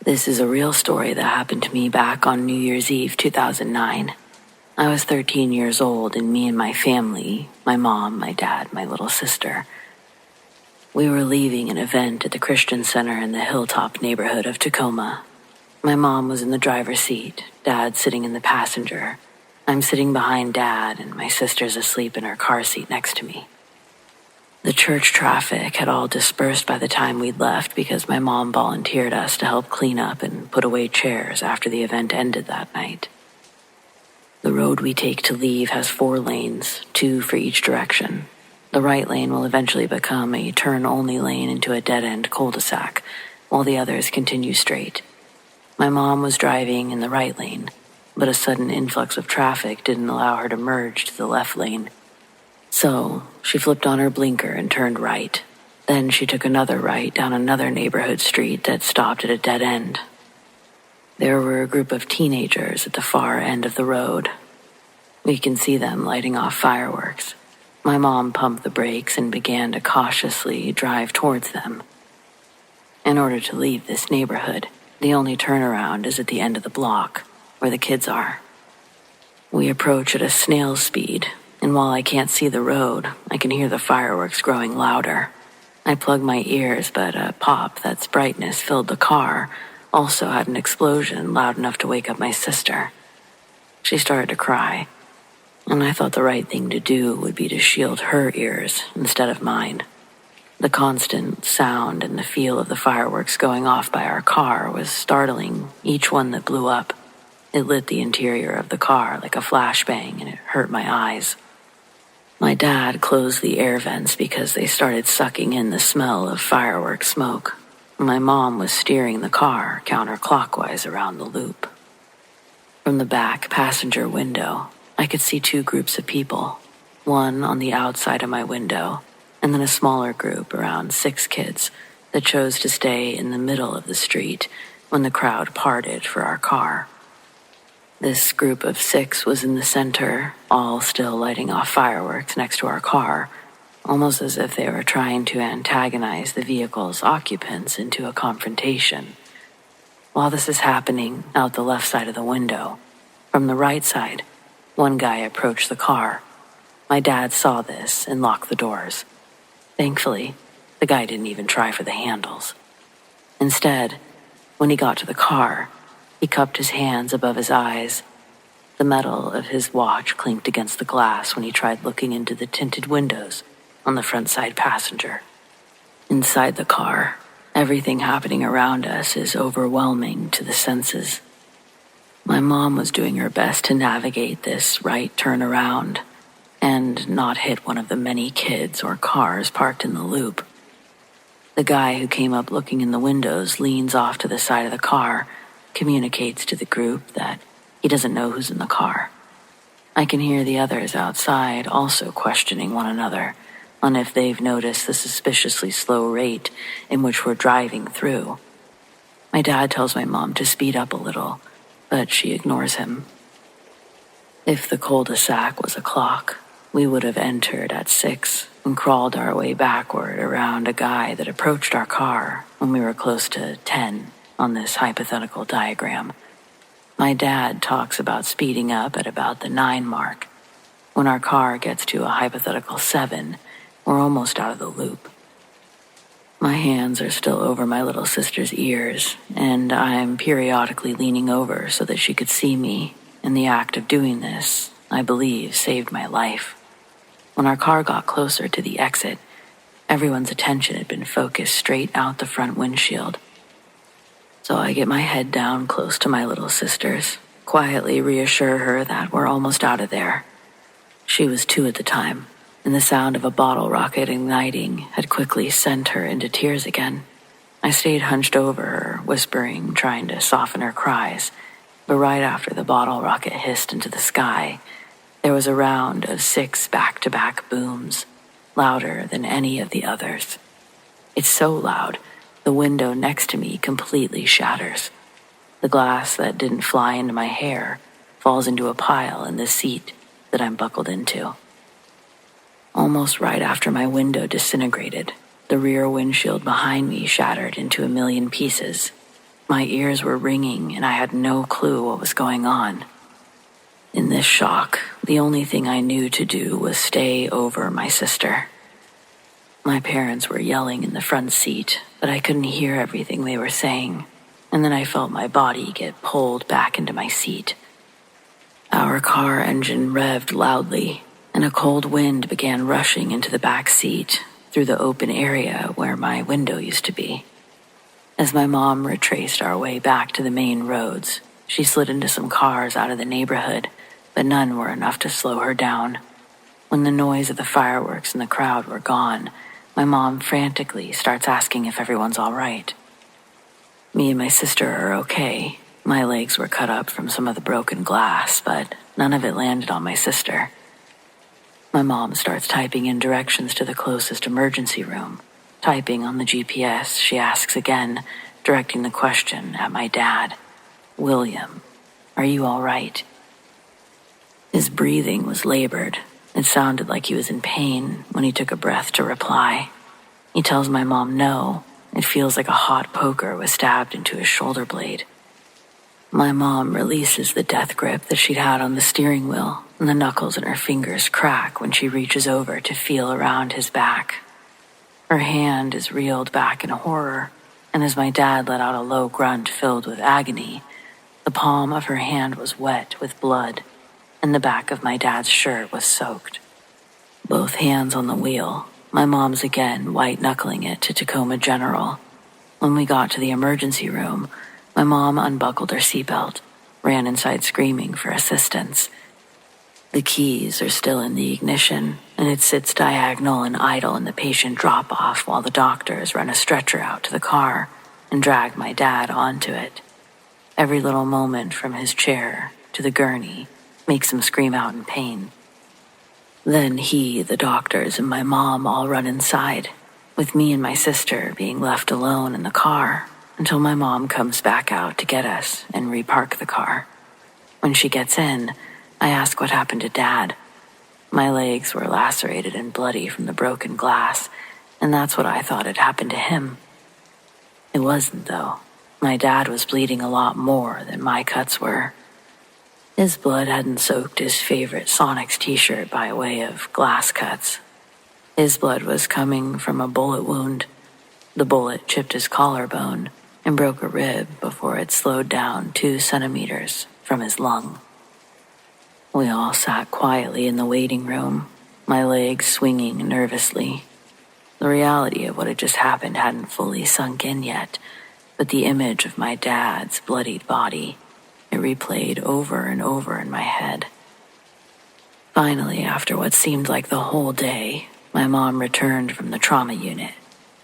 This is a real story that happened to me back on New Year's Eve 2009. I was 13 years old, and me and my family, my mom, my dad, my little sister, we were leaving an event at the Christian Center in the Hilltop neighborhood of Tacoma. My mom was in the driver's seat, Dad sitting in the passenger. I'm sitting behind Dad, and my sister's asleep in her car seat next to me. The church traffic had all dispersed by the time we'd left because my mom volunteered us to help clean up and put away chairs after the event ended that night. The road we take to leave has 4 lanes, 2 for each direction. The right lane will eventually become a turn-only lane into a dead-end cul-de-sac, while the others continue straight. My mom was driving in the right lane, but a sudden influx of traffic didn't allow her to merge to the left lane. So, she flipped on her blinker and turned right. Then she took another right down another neighborhood street that stopped at a dead end. There were a group of teenagers at the far end of the road. We can see them lighting off fireworks. My mom pumped the brakes and began to cautiously drive towards them. In order to leave this neighborhood, the only turnaround is at the end of the block, where the kids are. We approach at a snail's speed, and while I can't see the road, I can hear the fireworks growing louder. I plug my ears, but a pop that's brightness filled the car also had an explosion loud enough to wake up my sister. She started to cry, and I thought the right thing to do would be to shield her ears instead of mine. The constant sound and the feel of the fireworks going off by our car was startling, each one that blew up. It lit the interior of the car like a flashbang, and it hurt my eyes. My dad closed the air vents because they started sucking in the smell of fireworks smoke. My mom was steering the car counterclockwise around the loop. From the back passenger window, I could see 2 groups of people, one on the outside of my window, and then a smaller group, around 6 kids, that chose to stay in the middle of the street when the crowd parted for our car. This group of 6 was in the center, all still lighting off fireworks next to our car, almost as if they were trying to antagonize the vehicle's occupants into a confrontation. While this is happening out the left side of the window, from the right side, one guy approached the car. My dad saw this and locked the doors. Thankfully, the guy didn't even try for the handles. Instead, when he got to the car, he cupped his hands above his eyes. The metal of his watch clinked against the glass when he tried looking into the tinted windows on the front side passenger. Inside the car, everything happening around us is overwhelming to the senses. My mom was doing her best to navigate this right turnaround and not hit one of the many kids or cars parked in the loop. The guy who came up looking in the windows leans off to the side of the car, communicates to the group that he doesn't know who's in the car. I can hear the others outside also questioning one another on if they've noticed the suspiciously slow rate in which we're driving through. My dad tells my mom to speed up a little, but she ignores him. If the cul-de-sac was a clock, we would have entered at 6 and crawled our way backward around a guy that approached our car when we were close to 10 on this hypothetical diagram. My dad talks about speeding up at about the 9 mark. When our car gets to a hypothetical 7, we're almost out of the loop. My hands are still over my little sister's ears, and I'm periodically leaning over so that she could see me. In the act of doing this, I believe, saved my life. When our car got closer to the exit, everyone's attention had been focused straight out the front windshield. So I get my head down close to my little sister's, quietly reassure her that we're almost out of there. She was 2 at the time, and the sound of a bottle rocket igniting had quickly sent her into tears again. I stayed hunched over her, whispering, trying to soften her cries, but right after the bottle rocket hissed into the sky, there was a round of 6 back-to-back booms, louder than any of the others. It's so loud, the window next to me completely shatters. The glass that didn't fly into my hair falls into a pile in the seat that I'm buckled into. Almost right after my window disintegrated, the rear windshield behind me shattered into a million pieces. My ears were ringing and I had no clue what was going on. In this shock, the only thing I knew to do was stay over my sister. My parents were yelling in the front seat, but I couldn't hear everything they were saying, and then I felt my body get pulled back into my seat. Our car engine revved loudly, and a cold wind began rushing into the back seat through the open area where my window used to be. As my mom retraced our way back to the main roads, she slid into some cars out of the neighborhood, but none were enough to slow her down. When the noise of the fireworks and the crowd were gone, my mom frantically starts asking if everyone's all right. Me and my sister are okay. My legs were cut up from some of the broken glass, but none of it landed on my sister. My mom starts typing in directions to the closest emergency room. Typing on the GPS, she asks again, directing the question at my dad. "William, are you all right?" His breathing was labored. It sounded like he was in pain when he took a breath to reply. He tells my mom no. It feels like a hot poker was stabbed into his shoulder blade. My mom releases the death grip that she'd had on the steering wheel, and the knuckles in her fingers crack when she reaches over to feel around his back. Her hand is reeled back in horror, and as my dad let out a low grunt filled with agony, the palm of her hand was wet with blood, and the back of my dad's shirt was soaked. Both hands on the wheel, my mom's again white-knuckling it to Tacoma General. When we got to the emergency room, my mom unbuckled her seatbelt, ran inside screaming for assistance. The keys are still in the ignition, and it sits diagonal and idle in the patient drop-off while the doctors run a stretcher out to the car and drag my dad onto it. Every little moment from his chair to the gurney makes him scream out in pain. Then he, the doctors, and my mom all run inside, with me and my sister being left alone in the car until my mom comes back out to get us and repark the car. When she gets in, I ask what happened to Dad. My legs were lacerated and bloody from the broken glass, and that's what I thought had happened to him. It wasn't, though. My dad was bleeding a lot more than my cuts were. His blood hadn't soaked his favorite Sonics t-shirt by way of glass cuts. His blood was coming from a bullet wound. The bullet chipped his collarbone and broke a rib before it slowed down 2 centimeters from his lung. We all sat quietly in the waiting room, my legs swinging nervously. The reality of what had just happened hadn't fully sunk in yet, but the image of my dad's bloodied body, it replayed over and over in my head. Finally, after what seemed like the whole day, my mom returned from the trauma unit.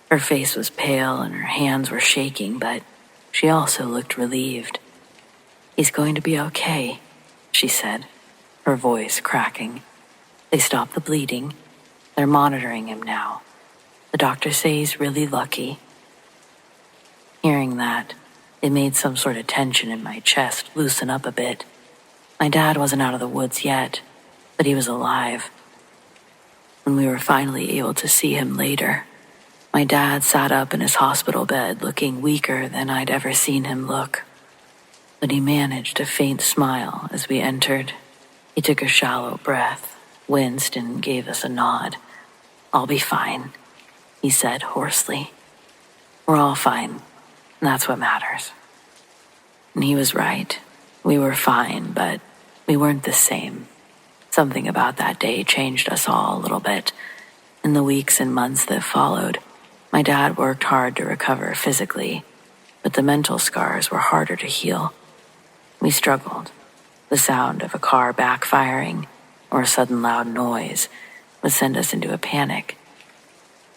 Her face was pale and her hands were shaking, but she also looked relieved. "He's going to be okay," she said, her voice cracking. "They stopped the bleeding. They're monitoring him now. The doctors say he's really lucky." Hearing that, it made some sort of tension in my chest loosen up a bit. My dad wasn't out of the woods yet, but he was alive. When we were finally able to see him later, my dad sat up in his hospital bed looking weaker than I'd ever seen him look. But he managed a faint smile as we entered. He took a shallow breath, winced, and gave us a nod. "I'll be fine," he said hoarsely. "We're all fine. And that's what matters." And he was right. We were fine, but we weren't the same. Something about that day changed us all a little bit. In the weeks and months that followed, my dad worked hard to recover physically, but the mental scars were harder to heal. We struggled. The sound of a car backfiring or a sudden loud noise would send us into a panic.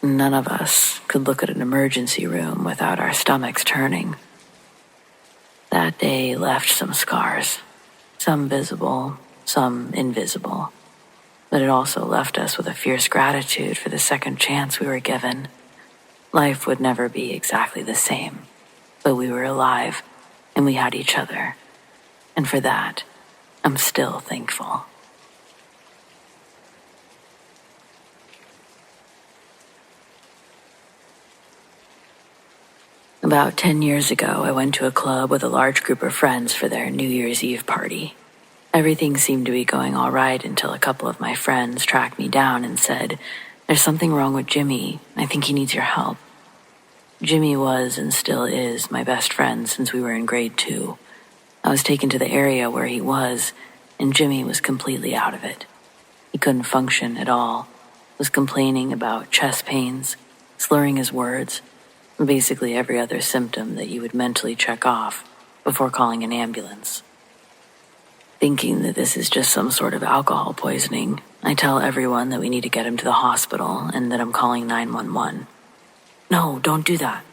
None of us could look at an emergency room without our stomachs turning. That day left some scars, some visible, some invisible, but it also left us with a fierce gratitude for the second chance we were given. Life would never be exactly the same, but we were alive and we had each other. And for that, I'm still thankful. About 10 years ago, I went to a club with a large group of friends for their New Year's Eve party. Everything seemed to be going all right until a couple of my friends tracked me down and said, "There's something wrong with Jimmy. I think he needs your help." Jimmy was and still is my best friend since we were in grade 2. I was taken to the area where he was, and Jimmy was completely out of it. He couldn't function at all, was complaining about chest pains, slurring his words, basically every other symptom that you would mentally check off before calling an ambulance. Thinking that this is just some sort of alcohol poisoning, I tell everyone that we need to get him to the hospital and that I'm calling 911. "No, don't do that,"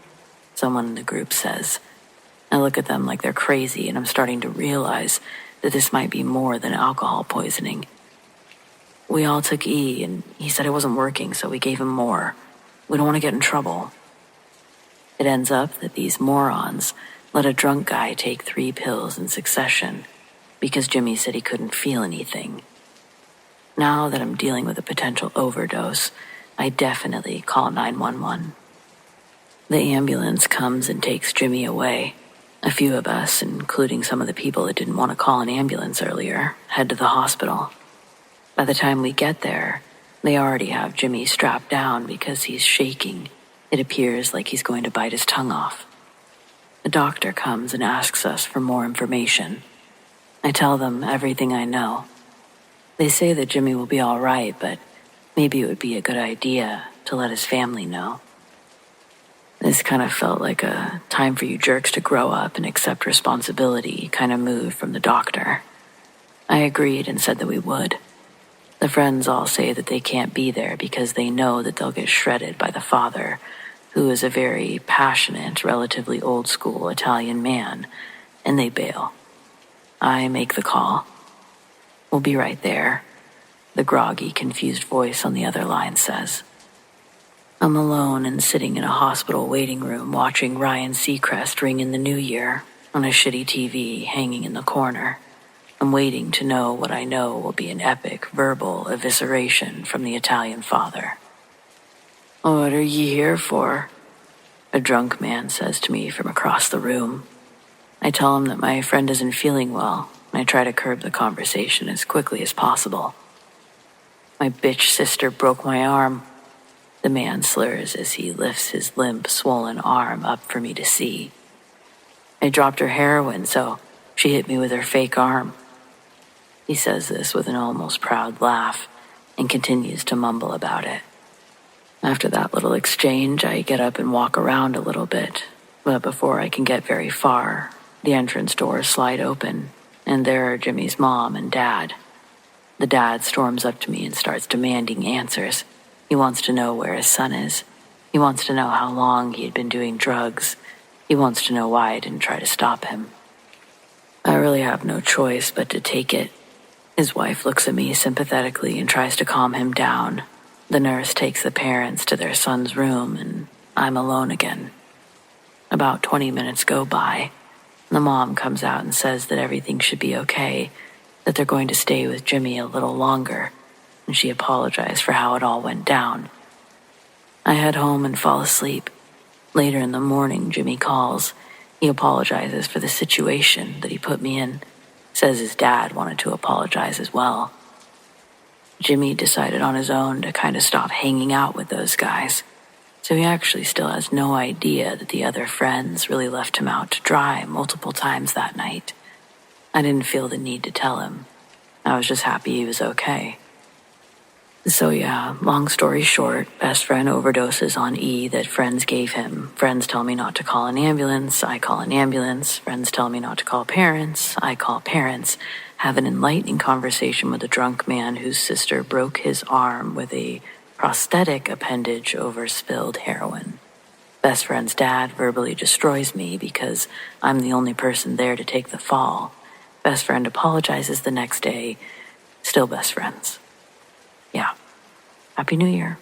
someone in the group says. I look at them like they're crazy, and I'm starting to realize that this might be more than alcohol poisoning. We all took E, and he said it wasn't working, so we gave him more. We don't want to get in trouble. It ends up that these morons let a drunk guy take 3 pills in succession because Jimmy said he couldn't feel anything. Now that I'm dealing with a potential overdose, I definitely call 911. The ambulance comes and takes Jimmy away. A few of us, including some of the people that didn't want to call an ambulance earlier, head to the hospital. By the time we get there, they already have Jimmy strapped down because he's shaking. It appears like he's going to bite his tongue off. The doctor comes and asks us for more information. I tell them everything I know. They say that Jimmy will be all right, but maybe it would be a good idea to let his family know. This kind of felt like a time for you jerks to grow up and accept responsibility kind of move from the doctor. I agreed and said that we would. The friends all say that they can't be there because they know that they'll get shredded by the father, who is a very passionate, relatively old-school Italian man, and they bail. I make the call. "We'll be right there," the groggy, confused voice on the other line says. I'm alone and sitting in a hospital waiting room watching Ryan Seacrest ring in the new year on a shitty TV hanging in the corner. I'm waiting to know what I know will be an epic verbal evisceration from the Italian father. "What are ye here for?" a drunk man says to me from across the room. I tell him that my friend isn't feeling well, and I try to curb the conversation as quickly as possible. "My bitch sister broke my arm," the man slurs as he lifts his limp, swollen arm up for me to see. "I dropped her heroin, so she hit me with her fake arm." He says this with an almost proud laugh and continues to mumble about it. After that little exchange, I get up and walk around a little bit, but before I can get very far, the entrance doors slide open, and there are Jimmy's mom and dad. The dad storms up to me and starts demanding answers. He wants to know where his son is. He wants to know how long he had been doing drugs. He wants to know why I didn't try to stop him. I really have no choice but to take it. His wife looks at me sympathetically and tries to calm him down. The nurse takes the parents to their son's room, and I'm alone again. About 20 minutes go by. The mom comes out and says that everything should be okay, that they're going to stay with Jimmy a little longer, and she apologized for how it all went down. I head home and fall asleep. Later in the morning, Jimmy calls. He apologizes for the situation that he put me in, says his dad wanted to apologize as well. Jimmy decided on his own to kind of stop hanging out with those guys, so he actually still has no idea that the other friends really left him out to dry multiple times that night. I didn't feel the need to tell him. I was just happy he was okay. So yeah, long story short, best friend overdoses on E that friends gave him. Friends tell me not to call an ambulance, I call an ambulance. Friends tell me not to call parents, I call parents. Have an enlightening conversation with a drunk man whose sister broke his arm with a prosthetic appendage over spilled heroin. Best friend's dad verbally destroys me because I'm the only person there to take the fall. Best friend apologizes the next day. Still best friends. Yeah. Happy New Year.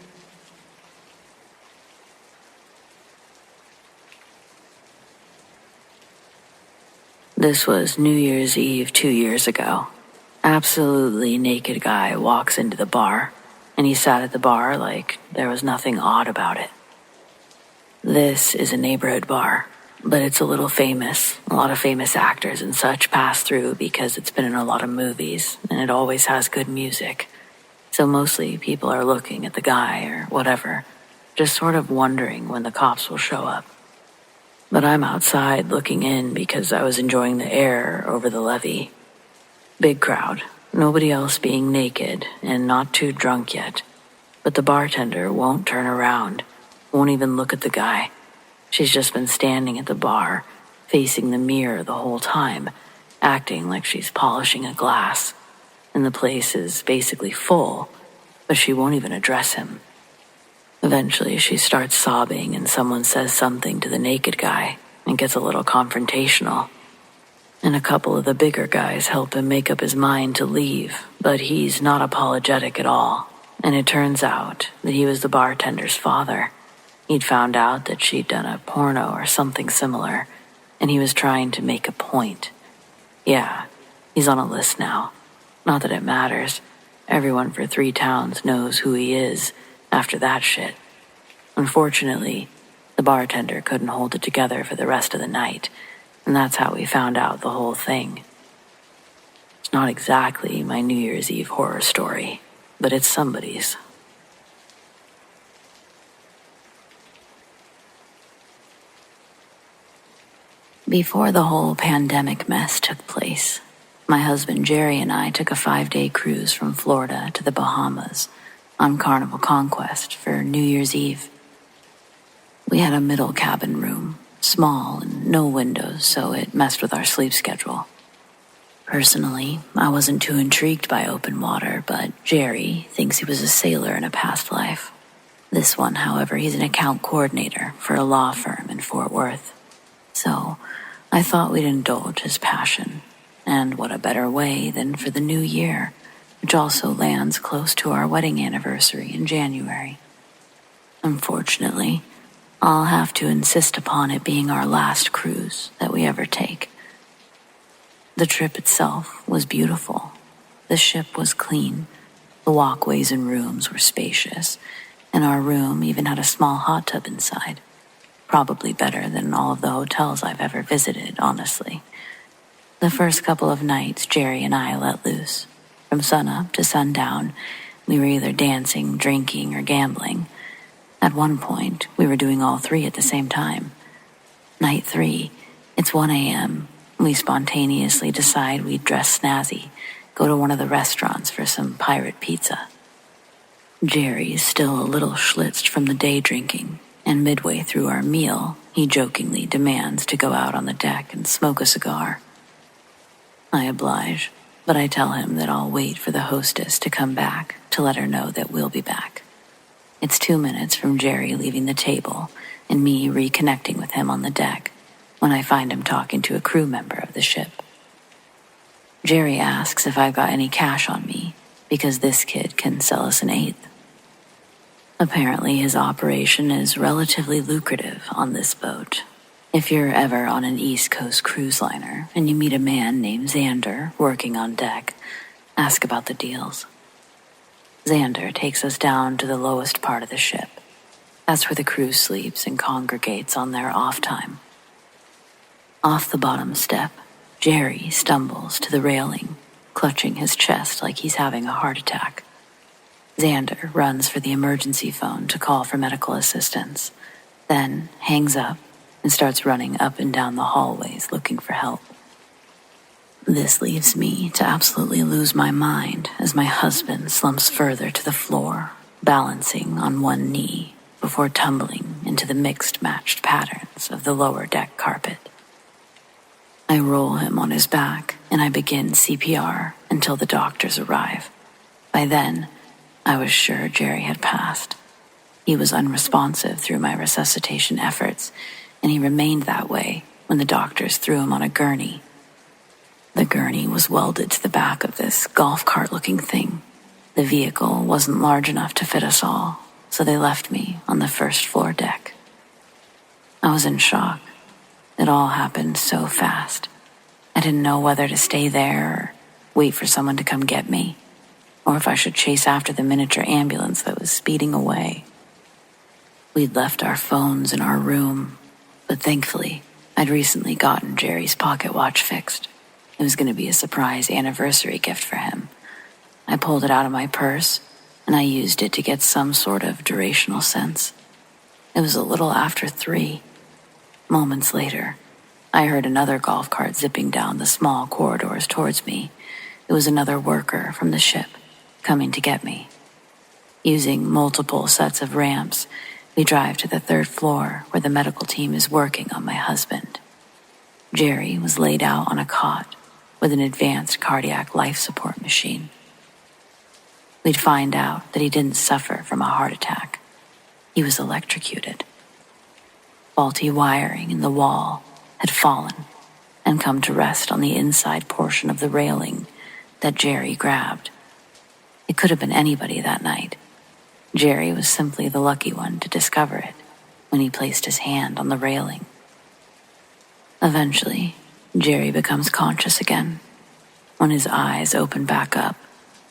This was New Year's Eve 2 years ago. Absolutely naked guy walks into the bar, and he sat at the bar like there was nothing odd about it. This is a neighborhood bar. but it's a little famous. A lot of famous actors and such pass through because it's been in a lot of movies, and it always has good music. So mostly people are looking at the guy or whatever, just sort of wondering when the cops will show up. But I'm outside looking in because I was enjoying the air over the levee. Big crowd, nobody else being naked and not too drunk yet. But the bartender won't turn around, won't even look at the guy. She's just been standing at the bar, facing the mirror the whole time, acting like she's polishing a glass. And the place is basically full, but she won't even address him. Eventually, she starts sobbing and someone says something to the naked guy and gets a little confrontational. And a couple of the bigger guys help him make up his mind to leave, but he's not apologetic at all. And it turns out that he was the bartender's father. He'd found out that she'd done a porno or something similar, and he was trying to make a point. Yeah, he's on a list now. Not that it matters. Everyone for 3 towns knows who he is after that shit. Unfortunately, the bartender couldn't hold it together for the rest of the night, and that's how we found out the whole thing. It's not exactly my New Year's Eve horror story, but it's somebody's. Before the whole pandemic mess took place, my husband Jerry and I took a 5-day cruise from Florida to the Bahamas on Carnival Conquest for New Year's Eve. We had a middle cabin room, small and no windows, so it messed with our sleep schedule. Personally, I wasn't too intrigued by open water, but Jerry thinks he was a sailor in a past life. This one, however, he's an account coordinator for a law firm in Fort Worth. So I thought we'd indulge his passion. And what a better way than for the new year, which also lands close to our wedding anniversary in January. Unfortunately, I'll have to insist upon it being our last cruise that we ever take. The trip itself was beautiful. The ship was clean. The walkways and rooms were spacious, and our room even had a small hot tub inside. Probably better than all of the hotels I've ever visited, honestly. The first couple of nights, Jerry and I let loose. From sunup to sundown, we were either dancing, drinking, or gambling. At one point, we were doing all 3 at the same time. Night 3, it's 1 a.m. We spontaneously decide we'd dress snazzy, go to one of the restaurants for some pirate pizza. Jerry's still a little schlitzed from the day drinking, and midway through our meal, he jokingly demands to go out on the deck and smoke a cigar. I oblige, but I tell him that I'll wait for the hostess to come back to let her know that we'll be back. It's 2 minutes from Jerry leaving the table and me reconnecting with him on the deck when I find him talking to a crew member of the ship. Jerry asks if I've got any cash on me, because this kid can sell us an 1/8. Apparently his operation is relatively lucrative on this boat. If you're ever on an East Coast cruise liner and you meet a man named Xander working on deck, ask about the deals. Xander takes us down to the lowest part of the ship. That's where the crew sleeps and congregates on their off time. Off the bottom step, Jerry stumbles to the railing, clutching his chest like he's having a heart attack. Xander runs for the emergency phone to call for medical assistance, then hangs up and starts running up and down the hallways looking for help. This leaves me to absolutely lose my mind as my husband slumps further to the floor, balancing on one knee before tumbling into the mixed matched patterns of the lower deck carpet. I roll him on his back and I begin CPR until the doctors arrive. By then, I was sure Jerry had passed. He was unresponsive through my resuscitation efforts, and he remained that way when the doctors threw him on a gurney. The gurney was welded to the back of this golf cart-looking thing. The vehicle wasn't large enough to fit us all, so they left me on the first floor deck. I was in shock. It all happened so fast. I didn't know whether to stay there or wait for someone to come get me, or if I should chase after the miniature ambulance that was speeding away. We'd left our phones in our room, but thankfully, I'd recently gotten Jerry's pocket watch fixed. It was going to be a surprise anniversary gift for him. I pulled it out of my purse, and I used it to get some sort of durational sense. It was a little after 3. Moments later, I heard another golf cart zipping down the small corridors towards me. It was another worker from the ship coming to get me. Using multiple sets of ramps, we drive to the 3rd floor where the medical team is working on my husband. Jerry was laid out on a cot with an advanced cardiac life support machine. We'd find out that he didn't suffer from a heart attack. He was electrocuted. Faulty wiring in the wall had fallen and come to rest on the inside portion of the railing that Jerry grabbed. It could have been anybody that night. Jerry was simply the lucky one to discover it when he placed his hand on the railing. Eventually, Jerry becomes conscious again. When his eyes open back up,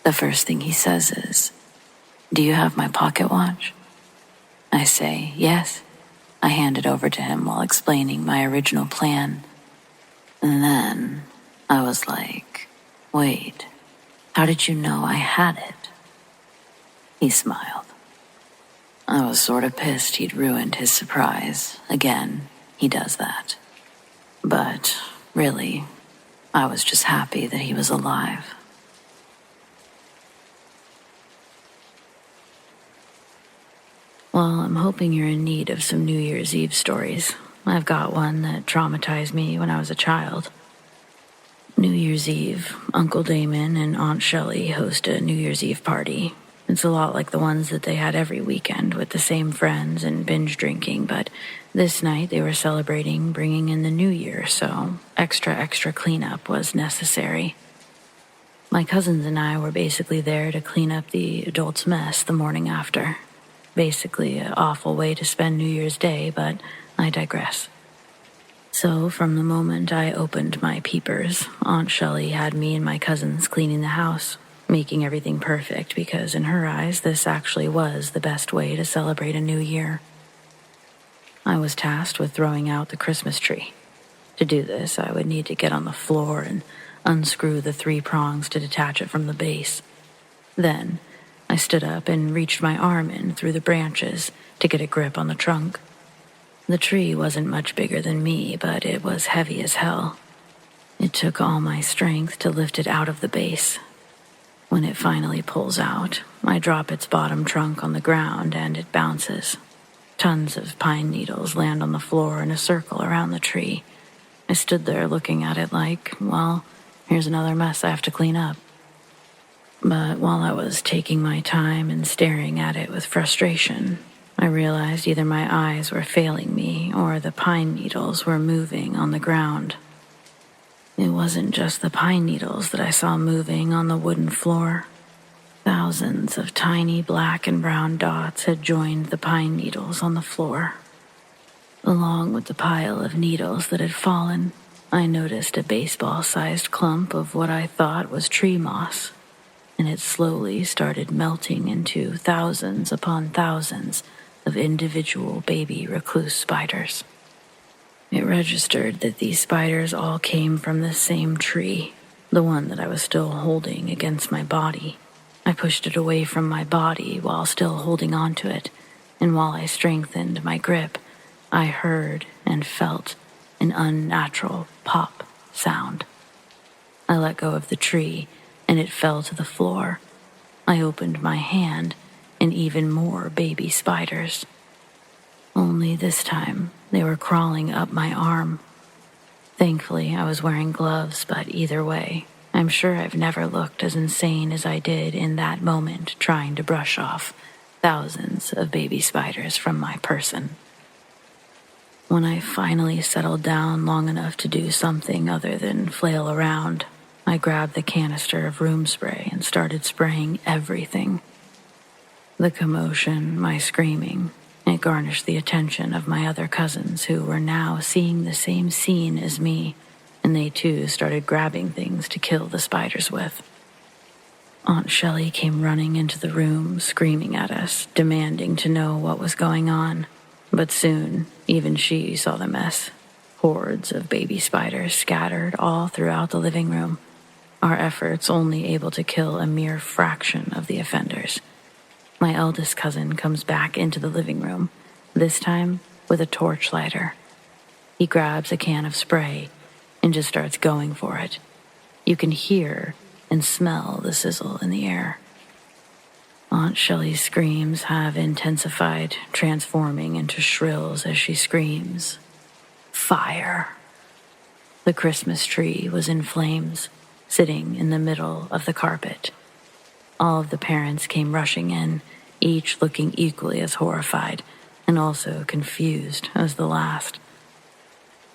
the first thing he says is, "Do you have my pocket watch?" I say, "Yes." I hand it over to him while explaining my original plan. And then I was like, "Wait, how did you know I had it?" He smiled. I was sort of pissed he'd ruined his surprise. Again, he does that. But really, I was just happy that he was alive. Well, I'm hoping you're in need of some New Year's Eve stories. I've got one that traumatized me when I was a child. New Year's Eve, Uncle Damon and Aunt Shelley host a New Year's Eve party. It's a lot like the ones that they had every weekend with the same friends and binge drinking, but this night they were celebrating bringing in the new year, so extra cleanup was necessary. My cousins and I were basically there to clean up the adults' mess the morning after. Basically an awful way to spend New Year's Day, but I digress. So from the moment I opened my peepers, Aunt Shelley had me and my cousins cleaning the house, making everything perfect because in her eyes this actually was the best way to celebrate a new year. I was tasked with throwing out the Christmas tree. To do this, I would need to get on the floor and unscrew the 3 prongs to detach it from the base. Then I stood up and reached my arm in through the branches to get a grip on the trunk. The tree wasn't much bigger than me, but it was heavy as hell. It took all my strength to lift it out of the base. When it finally pulls out, I drop its bottom trunk on the ground and it bounces. Tons of pine needles land on the floor in a circle around the tree. I stood there looking at it like, well, here's another mess I have to clean up. But while I was taking my time and staring at it with frustration, I realized either my eyes were failing me or the pine needles were moving on the ground. It wasn't just the pine needles that I saw moving on the wooden floor. Thousands of tiny black and brown dots had joined the pine needles on the floor. Along with the pile of needles that had fallen, I noticed a baseball-sized clump of what I thought was tree moss, and it slowly started melting into thousands upon thousands of individual baby recluse spiders. It registered that these spiders all came from the same tree, the one that I was still holding against my body. I pushed it away from my body while still holding onto it, and while I strengthened my grip, I heard and felt an unnatural pop sound. I let go of the tree, and it fell to the floor. I opened my hand, and even more baby spiders. Only this time, they were crawling up my arm. Thankfully, I was wearing gloves, but either way, I'm sure I've never looked as insane as I did in that moment trying to brush off thousands of baby spiders from my person. When I finally settled down long enough to do something other than flail around, I grabbed the canister of room spray and started spraying everything. The commotion, my screaming, it garnished the attention of my other cousins who were now seeing the same scene as me, and they too started grabbing things to kill the spiders with. Aunt Shelley came running into the room, screaming at us, demanding to know what was going on, but soon even she saw the mess. hordes of baby spiders scattered all throughout the living room, our efforts only able to kill a mere fraction of the offenders. My eldest cousin comes back into the living room, this time with a torch lighter. He grabs a can of spray and just starts going for it. You can hear and smell the sizzle in the air. Aunt Shelley's screams have intensified, transforming into shrills as she screams, "Fire!" The Christmas tree was in flames, sitting in the middle of the carpet. All of the parents came rushing in, each looking equally as horrified and also confused as the last.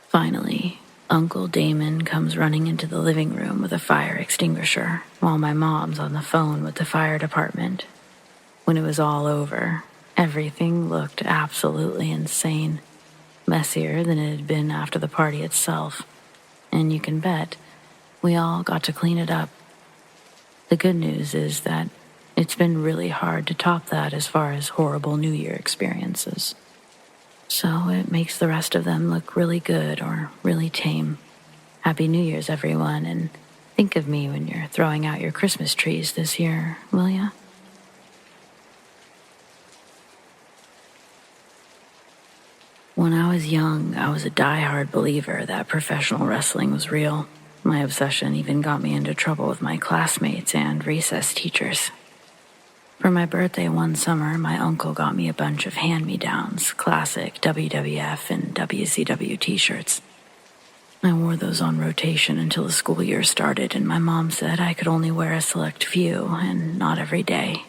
Finally, Uncle Damon comes running into the living room with a fire extinguisher, while my mom's on the phone with the fire department. When it was all over, everything looked absolutely insane, messier than it had been after the party itself, and you can bet we all got to clean it up. The good news is that it's been really hard to top that as far as horrible New Year experiences. So it makes the rest of them look really good or really tame. Happy New Year's, everyone, and think of me when you're throwing out your Christmas trees this year, will ya? When I was young, I was a die-hard believer that professional wrestling was real. My obsession even got me into trouble with my classmates and recess teachers. For my birthday one summer, my uncle got me a bunch of hand-me-downs, classic WWF and WCW t-shirts. I wore those on rotation until the school year started, and my mom said I could only wear a select few, and not every day.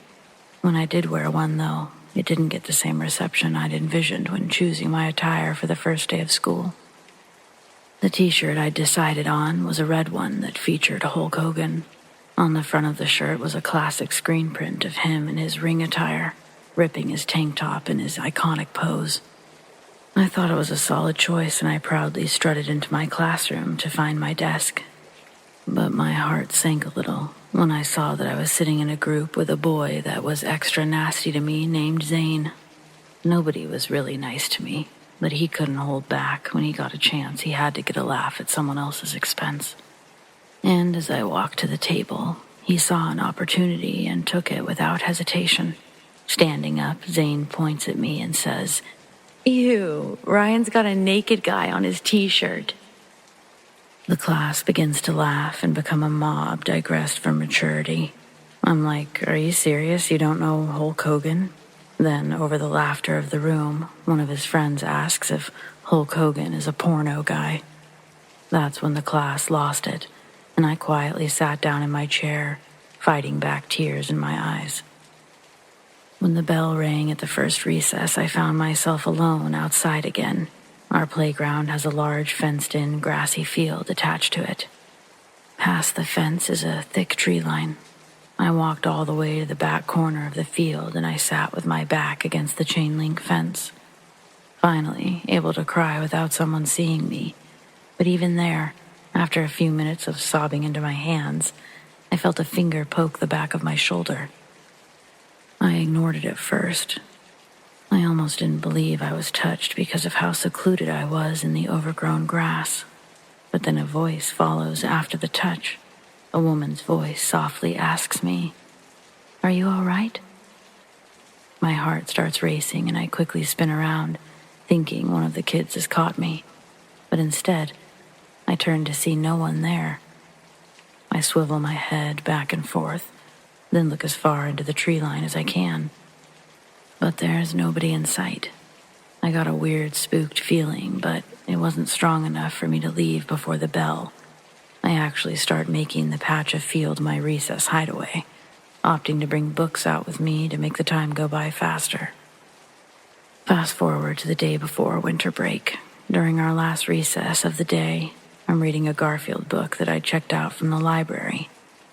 When I did wear one, though, it didn't get the same reception I'd envisioned when choosing my attire for the first day of school. The t-shirt I'd decided on was a red one that featured Hulk Hogan. On the front of the shirt was a classic screen print of him in his ring attire, ripping his tank top in his iconic pose. I thought it was a solid choice, and I proudly strutted into my classroom to find my desk. But my heart sank a little when I saw that I was sitting in a group with a boy that was extra nasty to me named Zane. Nobody was really nice to me, but he couldn't hold back. When he got a chance, he had to get a laugh at someone else's expense. And as I walked to the table, he saw an opportunity and took it without hesitation. Standing up, Zane points at me and says, "Ew, Ryan's got a naked guy on his t-shirt." The class begins to laugh and become a mob digressed from maturity. I'm like, "Are you serious? You don't know Hulk Hogan?" Then, over the laughter of the room, one of his friends asks if Hulk Hogan is a porno guy. That's when the class lost it, and I quietly sat down in my chair, fighting back tears in my eyes. When the bell rang at the first recess, I found myself alone outside again. Our playground has a large fenced-in grassy field attached to it. Past the fence is a thick tree line. I walked all the way to the back corner of the field, and I sat with my back against the chain-link fence. Finally, able to cry without someone seeing me. But even there, after a few minutes of sobbing into my hands, I felt a finger poke the back of my shoulder. I ignored it at first. I almost didn't believe I was touched because of how secluded I was in the overgrown grass. But then a voice follows after the touch. A woman's voice softly asks me, "Are you all right?" My heart starts racing, and I quickly spin around, thinking one of the kids has caught me. But instead, I turn to see no one there. I swivel my head back and forth, then look as far into the tree line as I can. But there's nobody in sight. I got a weird, spooked feeling, but it wasn't strong enough for me to leave before the bell. I actually start making the patch of field my recess hideaway, opting to bring books out with me to make the time go by faster. Fast forward to the day before winter break. During our last recess of the day, I'm reading a Garfield book that I'd checked out from the library.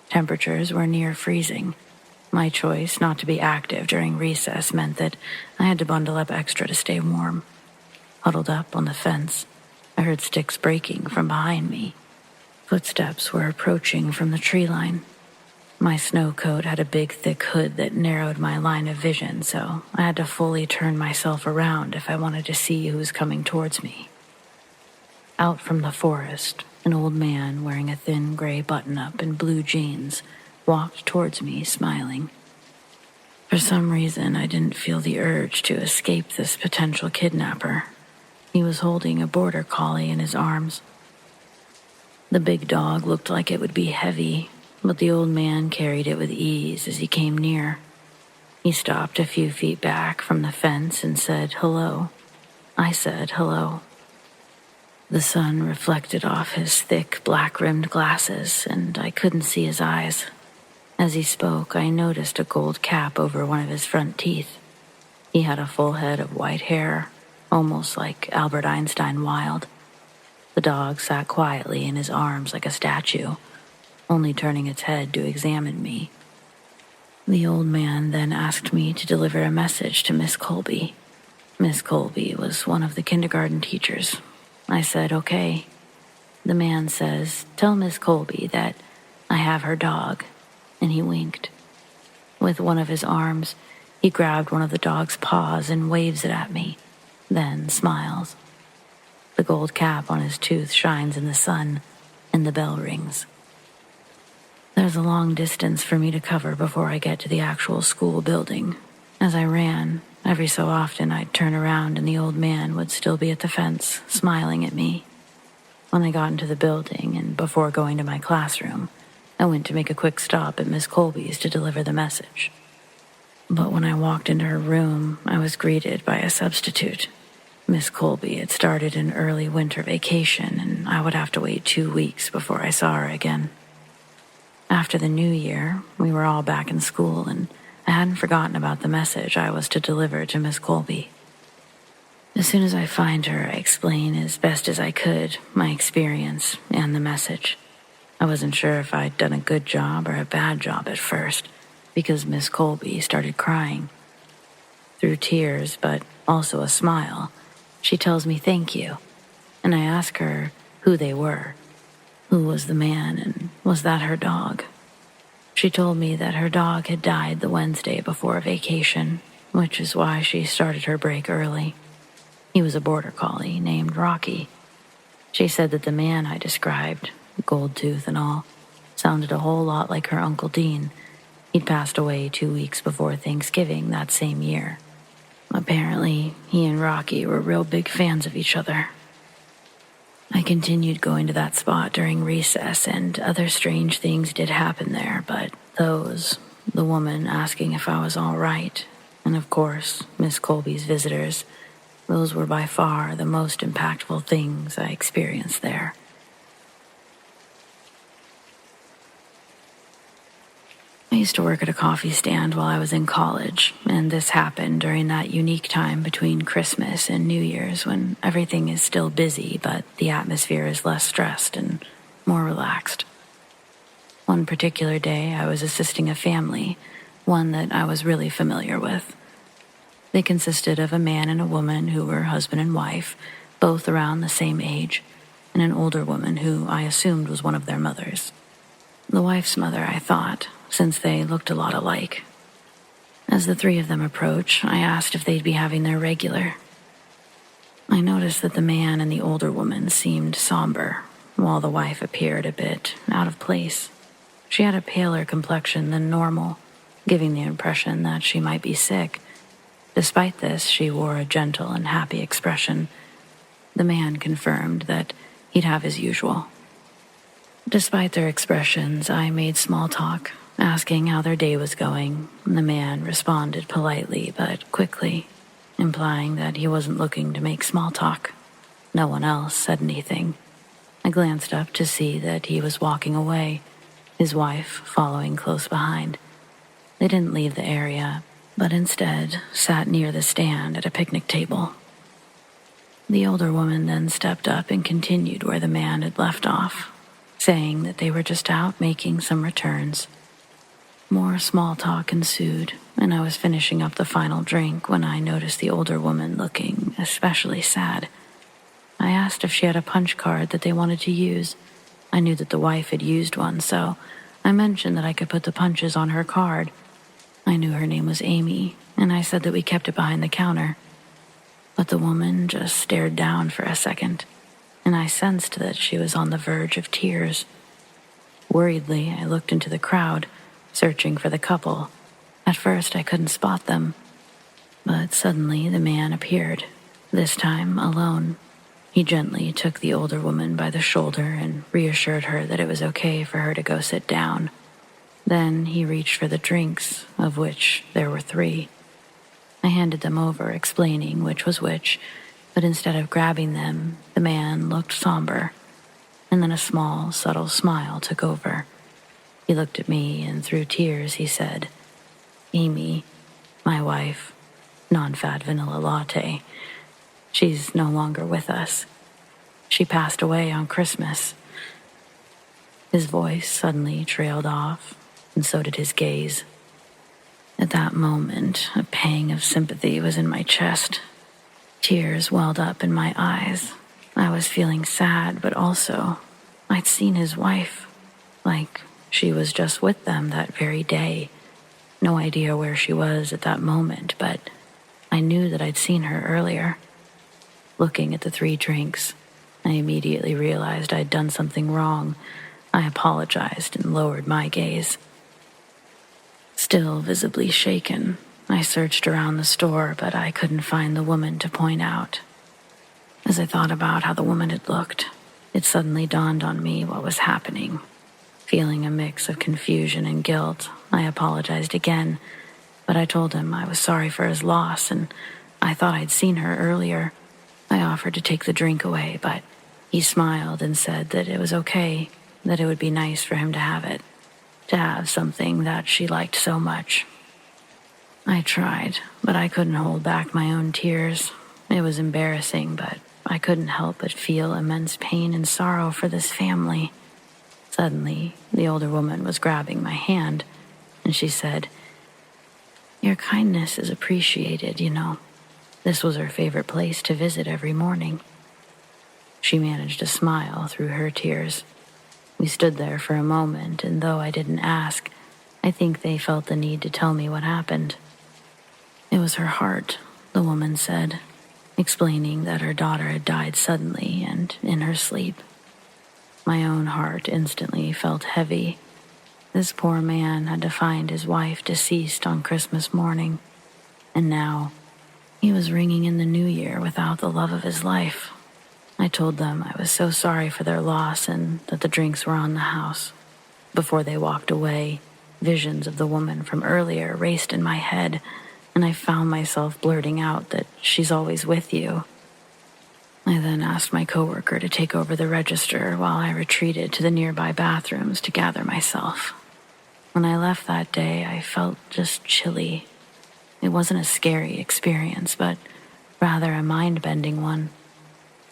Temperatures were near freezing. My choice not to be active during recess meant that I had to bundle up extra to stay warm. Huddled up on the fence, I heard sticks breaking from behind me. Footsteps were approaching from the tree line. My snow coat had a big, thick hood that narrowed my line of vision, so I had to fully turn myself around if I wanted to see who was coming towards me. out from the forest, an old man wearing a thin gray button-up and blue jeans walked towards me, smiling. For some reason, I didn't feel the urge to escape this potential kidnapper. He was holding a border collie in his arms. The big dog looked like it would be heavy, but the old man carried it with ease as he came near. He stopped a few feet back from the fence and said hello. I said hello. The sun reflected off his thick, black-rimmed glasses, and I couldn't see his eyes. As he spoke, I noticed a gold cap over one of his front teeth. He had a full head of white hair, almost like Albert Einstein wild. The dog sat quietly in his arms like a statue, only turning its head to examine me. The old man then asked me to deliver a message to Miss Colby. Miss Colby was one of the kindergarten teachers. I said, okay. The man says, tell Miss Colby that I have her dog, and he winked. With one of his arms, he grabbed one of the dog's paws and waves it at me, then smiles. The gold cap on his tooth shines in the sun, and the bell rings. There's a long distance for me to cover before I get to the actual school building. As I ran, every so often I'd turn around and the old man would still be at the fence, smiling at me. When I got into the building and before going to my classroom, I went to make a quick stop at Miss Colby's to deliver the message. But when I walked into her room, I was greeted by a substitute. Miss Colby had started an early winter vacation, and I would have to wait 2 weeks before I saw her again. After the new year, we were all back in school, and I hadn't forgotten about the message I was to deliver to Miss Colby. As soon as I find her, I explain as best as I could my experience and the message. I wasn't sure if I'd done a good job or a bad job at first, because Miss Colby started crying. Through tears, but also a smile, she tells me thank you, and I ask her who they were. Who was the man, and was that her dog? She told me that her dog had died the Wednesday before vacation, which is why she started her break early. He was a border collie named Rocky. She said that the man I described, gold tooth and all, sounded a whole lot like her Uncle Dean. He'd passed away 2 weeks before Thanksgiving that same year. Apparently, he and Rocky were real big fans of each other. I continued going to that spot during recess, and other strange things did happen there, but the woman asking if I was all right, and of course, Miss Colby's visitors, those were by far the most impactful things I experienced there. I used to work at a coffee stand while I was in college, and this happened during that unique time between Christmas and New Year's when everything is still busy, but the atmosphere is less stressed and more relaxed. One particular day, I was assisting a family, one that I was really familiar with. They consisted of a man and a woman who were husband and wife, both around the same age, and an older woman who I assumed was one of their mothers. The wife's mother, I thought, since they looked a lot alike. As the three of them approached, I asked if they'd be having their regular. I noticed that the man and the older woman seemed somber, while the wife appeared a bit out of place. She had a paler complexion than normal, giving the impression that she might be sick. Despite this, she wore a gentle and happy expression. The man confirmed that he'd have his usual. Despite their expressions, I made small talk, asking how their day was going. The man responded politely but quickly, implying that he wasn't looking to make small talk. No one else said anything. I glanced up to see that he was walking away, his wife following close behind. They didn't leave the area, but instead sat near the stand at a picnic table. The older woman then stepped up and continued where the man had left off, saying that they were just out making some returns. More small talk ensued, and I was finishing up the final drink when I noticed the older woman looking especially sad. I asked if she had a punch card that they wanted to use. I knew that the wife had used one, so I mentioned that I could put the punches on her card. I knew her name was Amy, and I said that we kept it behind the counter. But the woman just stared down for a second. and I sensed that she was on the verge of tears. Worriedly, I looked into the crowd, searching for the couple. At first, I couldn't spot them, but suddenly the man appeared, this time alone. He gently took the older woman by the shoulder and reassured her that it was okay for her to go sit down. Then he reached for the drinks, of which there were 3. I handed them over, explaining which was which, but instead of grabbing them, the man looked somber, and then a small, subtle smile took over. He looked at me, and through tears he said, "Amy, my wife, non-fat vanilla latte. She's no longer with us. She passed away on Christmas." His voice suddenly trailed off, and so did his gaze. At that moment, a pang of sympathy was in my chest. Tears welled up in my eyes. I was feeling sad, but also, I'd seen his wife, like she was just with them that very day. No idea where she was at that moment, but I knew that I'd seen her earlier. Looking at the 3 drinks, I immediately realized I'd done something wrong. I apologized and lowered my gaze. Still visibly shaken, I searched around the store, but I couldn't find the woman to point out. As I thought about how the woman had looked, it suddenly dawned on me what was happening. Feeling a mix of confusion and guilt, I apologized again, but I told him I was sorry for his loss and I thought I'd seen her earlier. I offered to take the drink away, but he smiled and said that it was okay, that it would be nice for him to have it, to have something that she liked so much. I tried, but I couldn't hold back my own tears. It was embarrassing, but I couldn't help but feel immense pain and sorrow for this family. Suddenly, the older woman was grabbing my hand, and she said, "Your kindness is appreciated, you know." This was her favorite place to visit every morning. She managed to smile through her tears. We stood there for a moment, and though I didn't ask, I think they felt the need to tell me what happened. It was her heart, the woman said, explaining that her daughter had died suddenly and in her sleep. My own heart instantly felt heavy. This poor man had to find his wife deceased on Christmas morning, and now he was ringing in the new year without the love of his life. I told them I was so sorry for their loss and that the drinks were on the house. Before they walked away, visions of the woman from earlier raced in my head, and I found myself blurting out that she's always with you. I then asked my coworker to take over the register while I retreated to the nearby bathrooms to gather myself. When I left that day, I felt just chilly. It wasn't a scary experience, but rather a mind-bending one.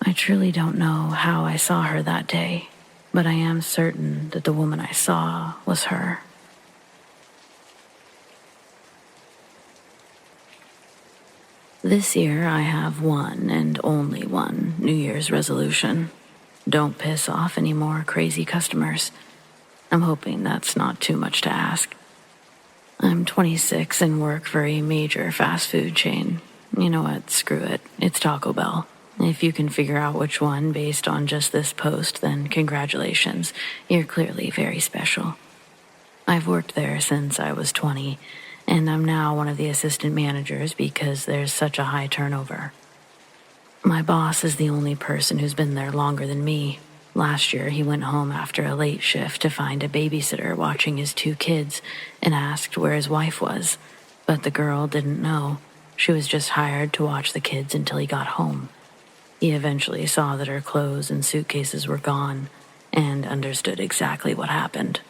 I truly don't know how I saw her that day, but I am certain that the woman I saw was her. This year I have one and only one New Year's resolution. Don't piss off any more crazy customers. I'm hoping that's not too much to ask. I'm 26 and work for a major fast food chain. You know what, screw it. It's Taco Bell. If you can figure out which one based on just this post, then congratulations. You're clearly very special. I've worked there since I was 20, and I'm now one of the assistant managers because there's such a high turnover. My boss is the only person who's been there longer than me. Last year, he went home after a late shift to find a babysitter watching his 2 kids and asked where his wife was, but the girl didn't know. She was just hired to watch the kids until he got home. He eventually saw that her clothes and suitcases were gone and understood exactly what happened.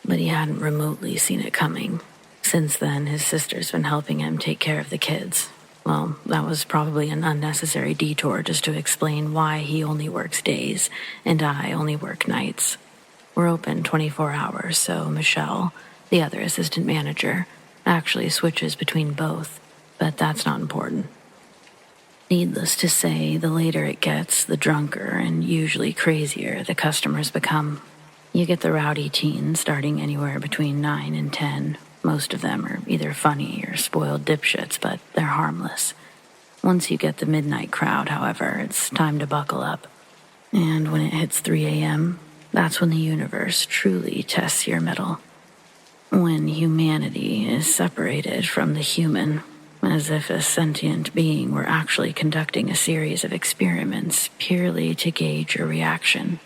But he hadn't remotely seen it coming. Since then, his sister's been helping him take care of the kids. Well, that was probably an unnecessary detour just to explain why he only works days and I only work nights. We're open 24 hours, so Michelle, the other assistant manager, actually switches between both, but that's not important. Needless to say, the later it gets, the drunker and usually crazier the customers become. You get the rowdy teens starting anywhere between 9 and 10. Most of them are either funny or spoiled dipshits, but they're harmless. Once you get the midnight crowd, however, it's time to buckle up. And when it hits 3 a.m., that's when the universe truly tests your mettle. When humanity is separated from the human, as if a sentient being were actually conducting a series of experiments purely to gauge your reaction.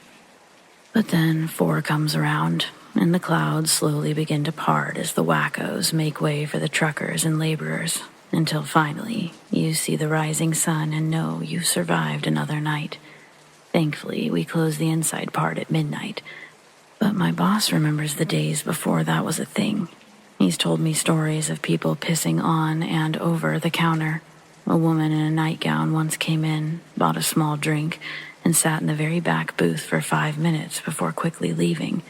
But then 4 comes around, and the clouds slowly begin to part as the wackos make way for the truckers and laborers, until finally you see the rising sun and know you survived another night. Thankfully, we close the inside part at midnight, but my boss remembers the days before that was a thing. He's told me stories of people pissing on and over the counter. A woman in a nightgown once came in, bought a small drink, and sat in the very back booth for 5 minutes before quickly leaving.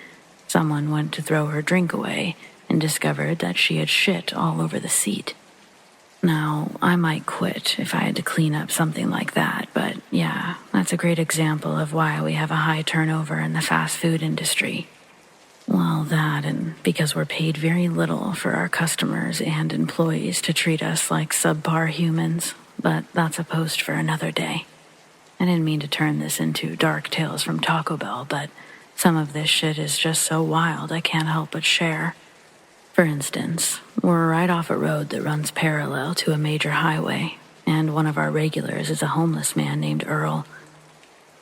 Someone went to throw her drink away and discovered that she had shit all over the seat. Now, I might quit if I had to clean up something like that, but yeah, that's a great example of why we have a high turnover in the fast food industry. Well, that and because we're paid very little for our customers and employees to treat us like subpar humans, but that's a post for another day. I didn't mean to turn this into dark tales from Taco Bell, but some of this shit is just so wild I can't help but share. For instance, we're right off a road that runs parallel to a major highway, and one of our regulars is a homeless man named Earl.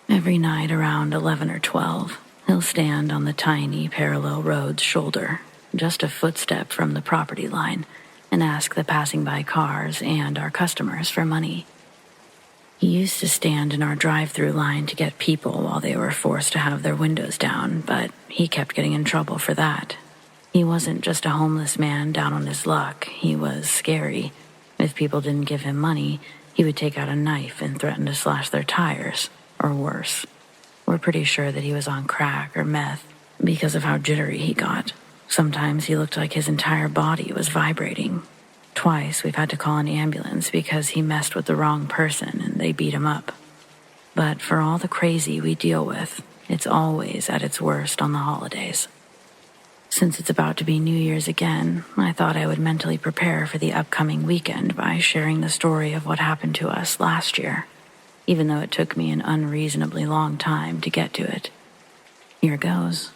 Every night around 11 or 12, he'll stand on the tiny parallel road's shoulder, just a footstep from the property line, and ask the passing by cars and our customers for money. He used to stand in our drive-through line to get people while they were forced to have their windows down, but he kept getting in trouble for that. He wasn't just a homeless man down on his luck, he was scary. If people didn't give him money, he would take out a knife and threaten to slash their tires, or worse. We're pretty sure that he was on crack or meth because of how jittery he got. Sometimes he looked like his entire body was vibrating. Twice we've had to call an ambulance because he messed with the wrong person and they beat him up. But for all the crazy we deal with, it's always at its worst on the holidays. Since it's about to be New Year's again, I thought I would mentally prepare for the upcoming weekend by sharing the story of what happened to us last year, even though it took me an unreasonably long time to get to it. Here goes.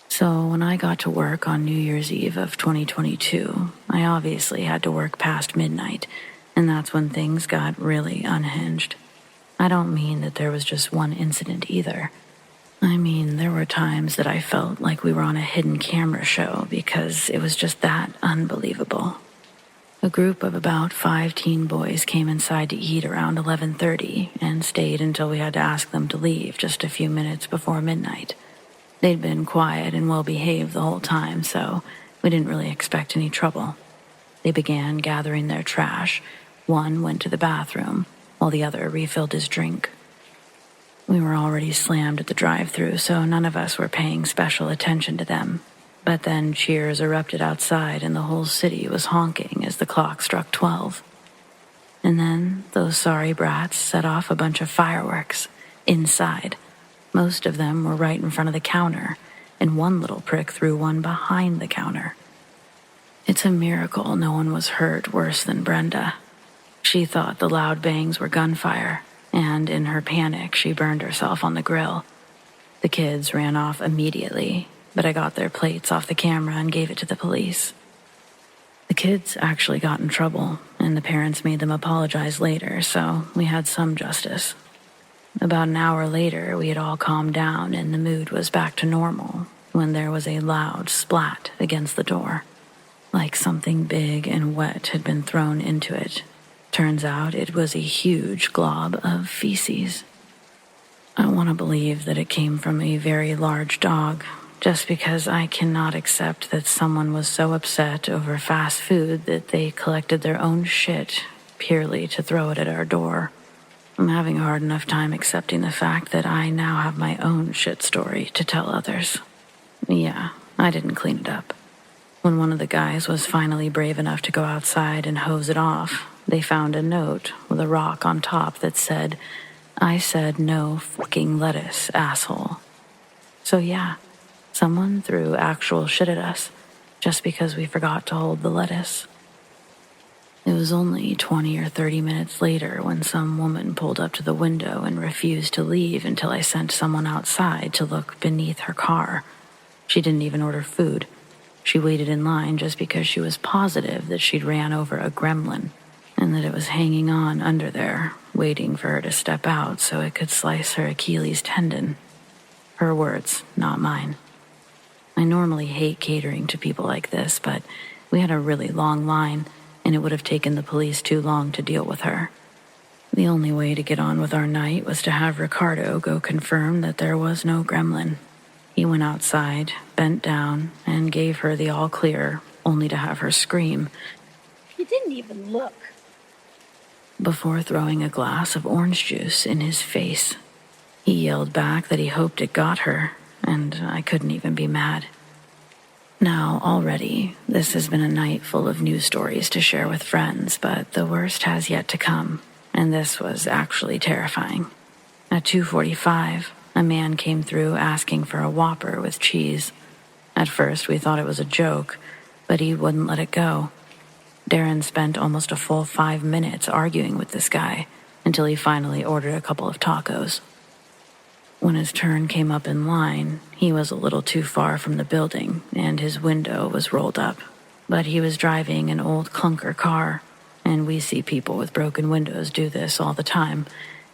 So when I got to work on New Year's Eve of 2022, I obviously had to work past midnight, and that's when things got really unhinged. I don't mean that there was just one incident either. I mean, there were times that I felt like we were on a hidden camera show because it was just that unbelievable. A group of about 5 teen boys came inside to eat around 11:30 and stayed until we had to ask them to leave just a few minutes before midnight. They'd been quiet and well-behaved the whole time, so we didn't really expect any trouble. They began gathering their trash. One went to the bathroom, while the other refilled his drink. We were already slammed at the drive-thru, so none of us were paying special attention to them. But then cheers erupted outside and the whole city was honking as the clock struck 12. And then those sorry brats set off a bunch of fireworks inside. Most of them were right in front of the counter, and one little prick threw one behind the counter. It's a miracle no one was hurt worse than Brenda. She thought the loud bangs were gunfire, and in her panic, she burned herself on the grill. The kids ran off immediately, but I got their plates off the camera and gave it to the police. The kids actually got in trouble, and the parents made them apologize later, so we had some justice. About an hour later, we had all calmed down and the mood was back to normal when there was a loud splat against the door, like something big and wet had been thrown into it. Turns out it was a huge glob of feces. I want to believe that it came from a very large dog, just because I cannot accept that someone was so upset over fast food that they collected their own shit purely to throw it at our door. I'm having a hard enough time accepting the fact that I now have my own shit story to tell others. Yeah, I didn't clean it up. When one of the guys was finally brave enough to go outside and hose it off, they found a note with a rock on top that said, "I said no fucking lettuce, asshole." So yeah, someone threw actual shit at us just because we forgot to hold the lettuce. It was only 20 or 30 minutes later when some woman pulled up to the window and refused to leave until I sent someone outside to look beneath her car. She didn't even order food. She waited in line just because she was positive that she'd ran over a gremlin and that it was hanging on under there, waiting for her to step out so it could slice her Achilles tendon. Her words, not mine. I normally hate catering to people like this, but we had a really long line, and it would have taken the police too long to deal with her. The only way to get on with our night was to have Ricardo go confirm that there was no gremlin. He went outside, bent down, and gave her the all clear, only to have her scream. "You didn't even look," before throwing a glass of orange juice in his face. He yelled back that he hoped it got her, and I couldn't even be mad. Now, already, this has been a night full of news stories to share with friends, but the worst has yet to come, and this was actually terrifying. At 2:45, a man came through asking for a Whopper with cheese. At first, we thought it was a joke, but he wouldn't let it go. Darren spent almost a full 5 minutes arguing with this guy until he finally ordered a couple of tacos. When his turn came up in line, he was a little too far from the building, and his window was rolled up. But he was driving an old clunker car, and we see people with broken windows do this all the time.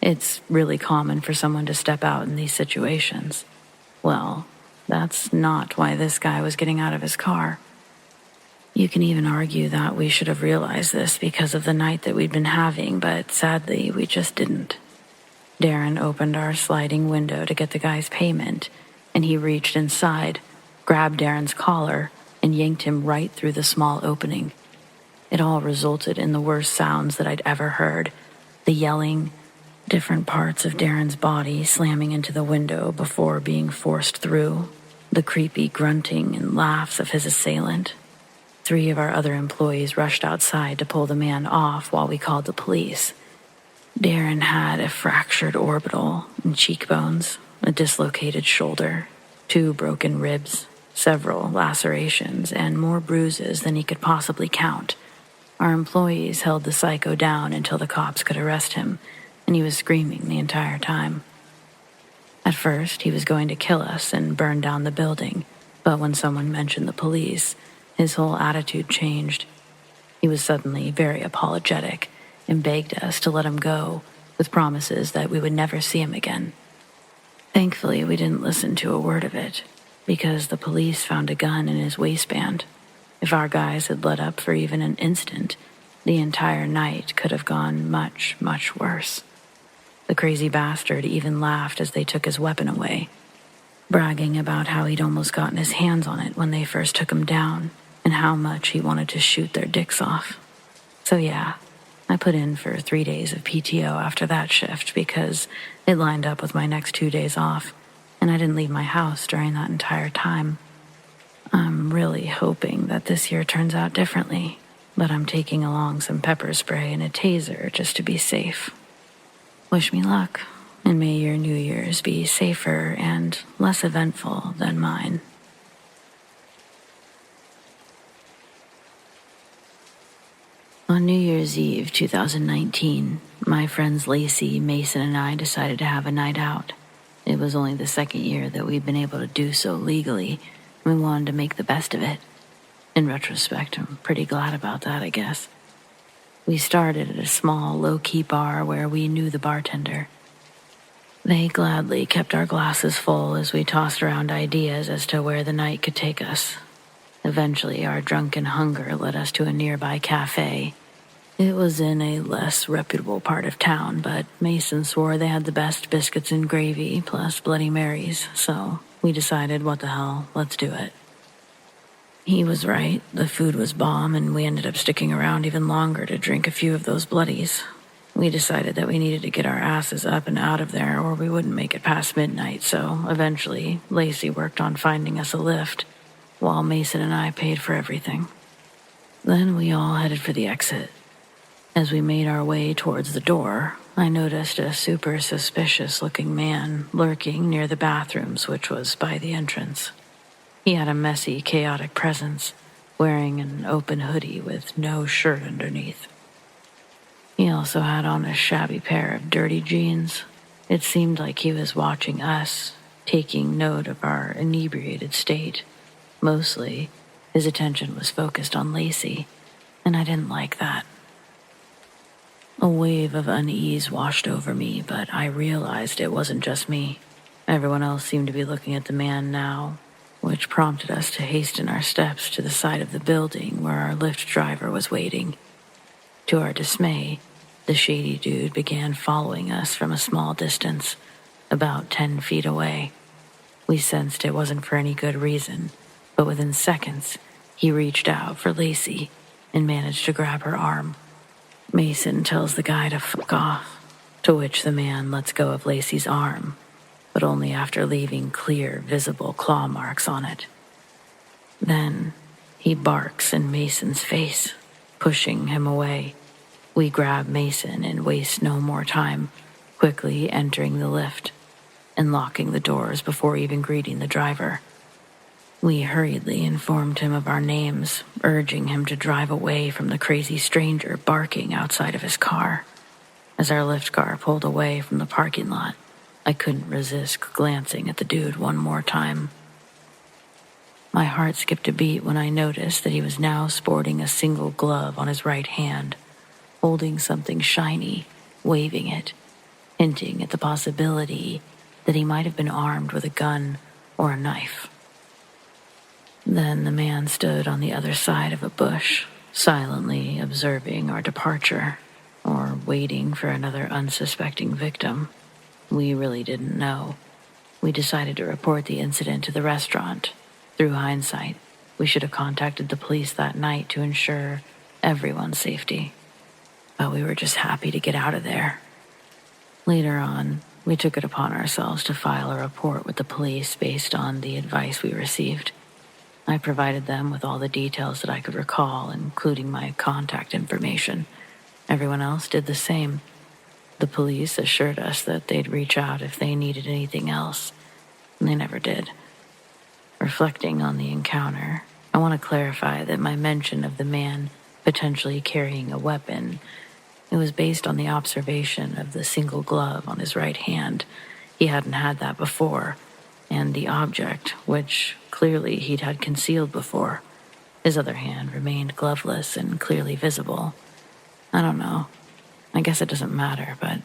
It's really common for someone to step out in these situations. Well, that's not why this guy was getting out of his car. You can even argue that we should have realized this because of the night that we'd been having, but sadly, we just didn't. Darren opened our sliding window to get the guy's payment, and he reached inside, grabbed Darren's collar, and yanked him right through the small opening. It all resulted in the worst sounds that I'd ever heard. The yelling, different parts of Darren's body slamming into the window before being forced through, the creepy grunting and laughs of his assailant. 3 of our other employees rushed outside to pull the man off while we called the police. Darren had a fractured orbital and cheekbones, a dislocated shoulder, 2 broken ribs, several lacerations, and more bruises than he could possibly count. Our employees held the psycho down until the cops could arrest him, and he was screaming the entire time. At first, he was going to kill us and burn down the building, but when someone mentioned the police, his whole attitude changed. He was suddenly very apologetic and begged us to let him go, with promises that we would never see him again. Thankfully, we didn't listen to a word of it, because the police found a gun in his waistband. If our guys had let up for even an instant, the entire night could have gone much, much worse. The crazy bastard even laughed as they took his weapon away, bragging about how he'd almost gotten his hands on it when they first took him down, and how much he wanted to shoot their dicks off. So yeah, I put in for 3 days of PTO after that shift because it lined up with my next 2 days off, and I didn't leave my house during that entire time. I'm really hoping that this year turns out differently, but I'm taking along some pepper spray and a taser just to be safe. Wish me luck, and may your New Year's be safer and less eventful than mine. On New Year's Eve 2019, my friends Lacey, Mason, and I decided to have a night out. It was only the second year that we'd been able to do so legally, and we wanted to make the best of it. In retrospect, I'm pretty glad about that, I guess. We started at a small, low-key bar where we knew the bartender. They gladly kept our glasses full as we tossed around ideas as to where the night could take us. Eventually, our drunken hunger led us to a nearby cafe. It was in a less reputable part of town, but Mason swore they had the best biscuits and gravy plus Bloody Marys, so we decided, what the hell, let's do it. He was right, the food was bomb, and we ended up sticking around even longer to drink a few of those bloodies. We decided that we needed to get our asses up and out of there or we wouldn't make it past midnight, so eventually Lacey worked on finding us a lift, while Mason and I paid for everything. Then we all headed for the exit. As we made our way towards the door, I noticed a super suspicious-looking man lurking near the bathrooms, which was by the entrance. He had a messy, chaotic presence, wearing an open hoodie with no shirt underneath. He also had on a shabby pair of dirty jeans. It seemed like he was watching us, taking note of our inebriated state. Mostly, his attention was focused on Lacey, and I didn't like that. A wave of unease washed over me, but I realized it wasn't just me. Everyone else seemed to be looking at the man now, which prompted us to hasten our steps to the side of the building where our Lyft driver was waiting. To our dismay, the shady dude began following us from a small distance, about 10 feet away. We sensed it wasn't for any good reason, but within seconds, he reached out for Lacey and managed to grab her arm. Mason tells the guy to fuck off, to which the man lets go of Lacey's arm, but only after leaving clear, visible claw marks on it. Then, he barks in Mason's face, pushing him away. We grab Mason and waste no more time, quickly entering the lift and locking the doors before even greeting the driver. We hurriedly informed him of our names, urging him to drive away from the crazy stranger barking outside of his car. As our Lyft car pulled away from the parking lot, I couldn't resist glancing at the dude one more time. My heart skipped a beat when I noticed that he was now sporting a single glove on his right hand, holding something shiny, waving it, hinting at the possibility that he might have been armed with a gun or a knife. Then the man stood on the other side of a bush, silently observing our departure, or waiting for another unsuspecting victim. We really didn't know. We decided to report the incident to the restaurant. Through hindsight, we should have contacted the police that night to ensure everyone's safety. But we were just happy to get out of there. Later on, we took it upon ourselves to file a report with the police based on the advice we received. I provided them with all the details that I could recall, including my contact information. Everyone else did the same. The police assured us that they'd reach out if they needed anything else, and they never did. Reflecting on the encounter, I want to clarify that my mention of the man potentially carrying a weapon, it was based on the observation of the single glove on his right hand. He hadn't had that before, and the object, which clearly he'd had concealed before. His other hand remained gloveless and clearly visible. I don't know. I guess it doesn't matter, but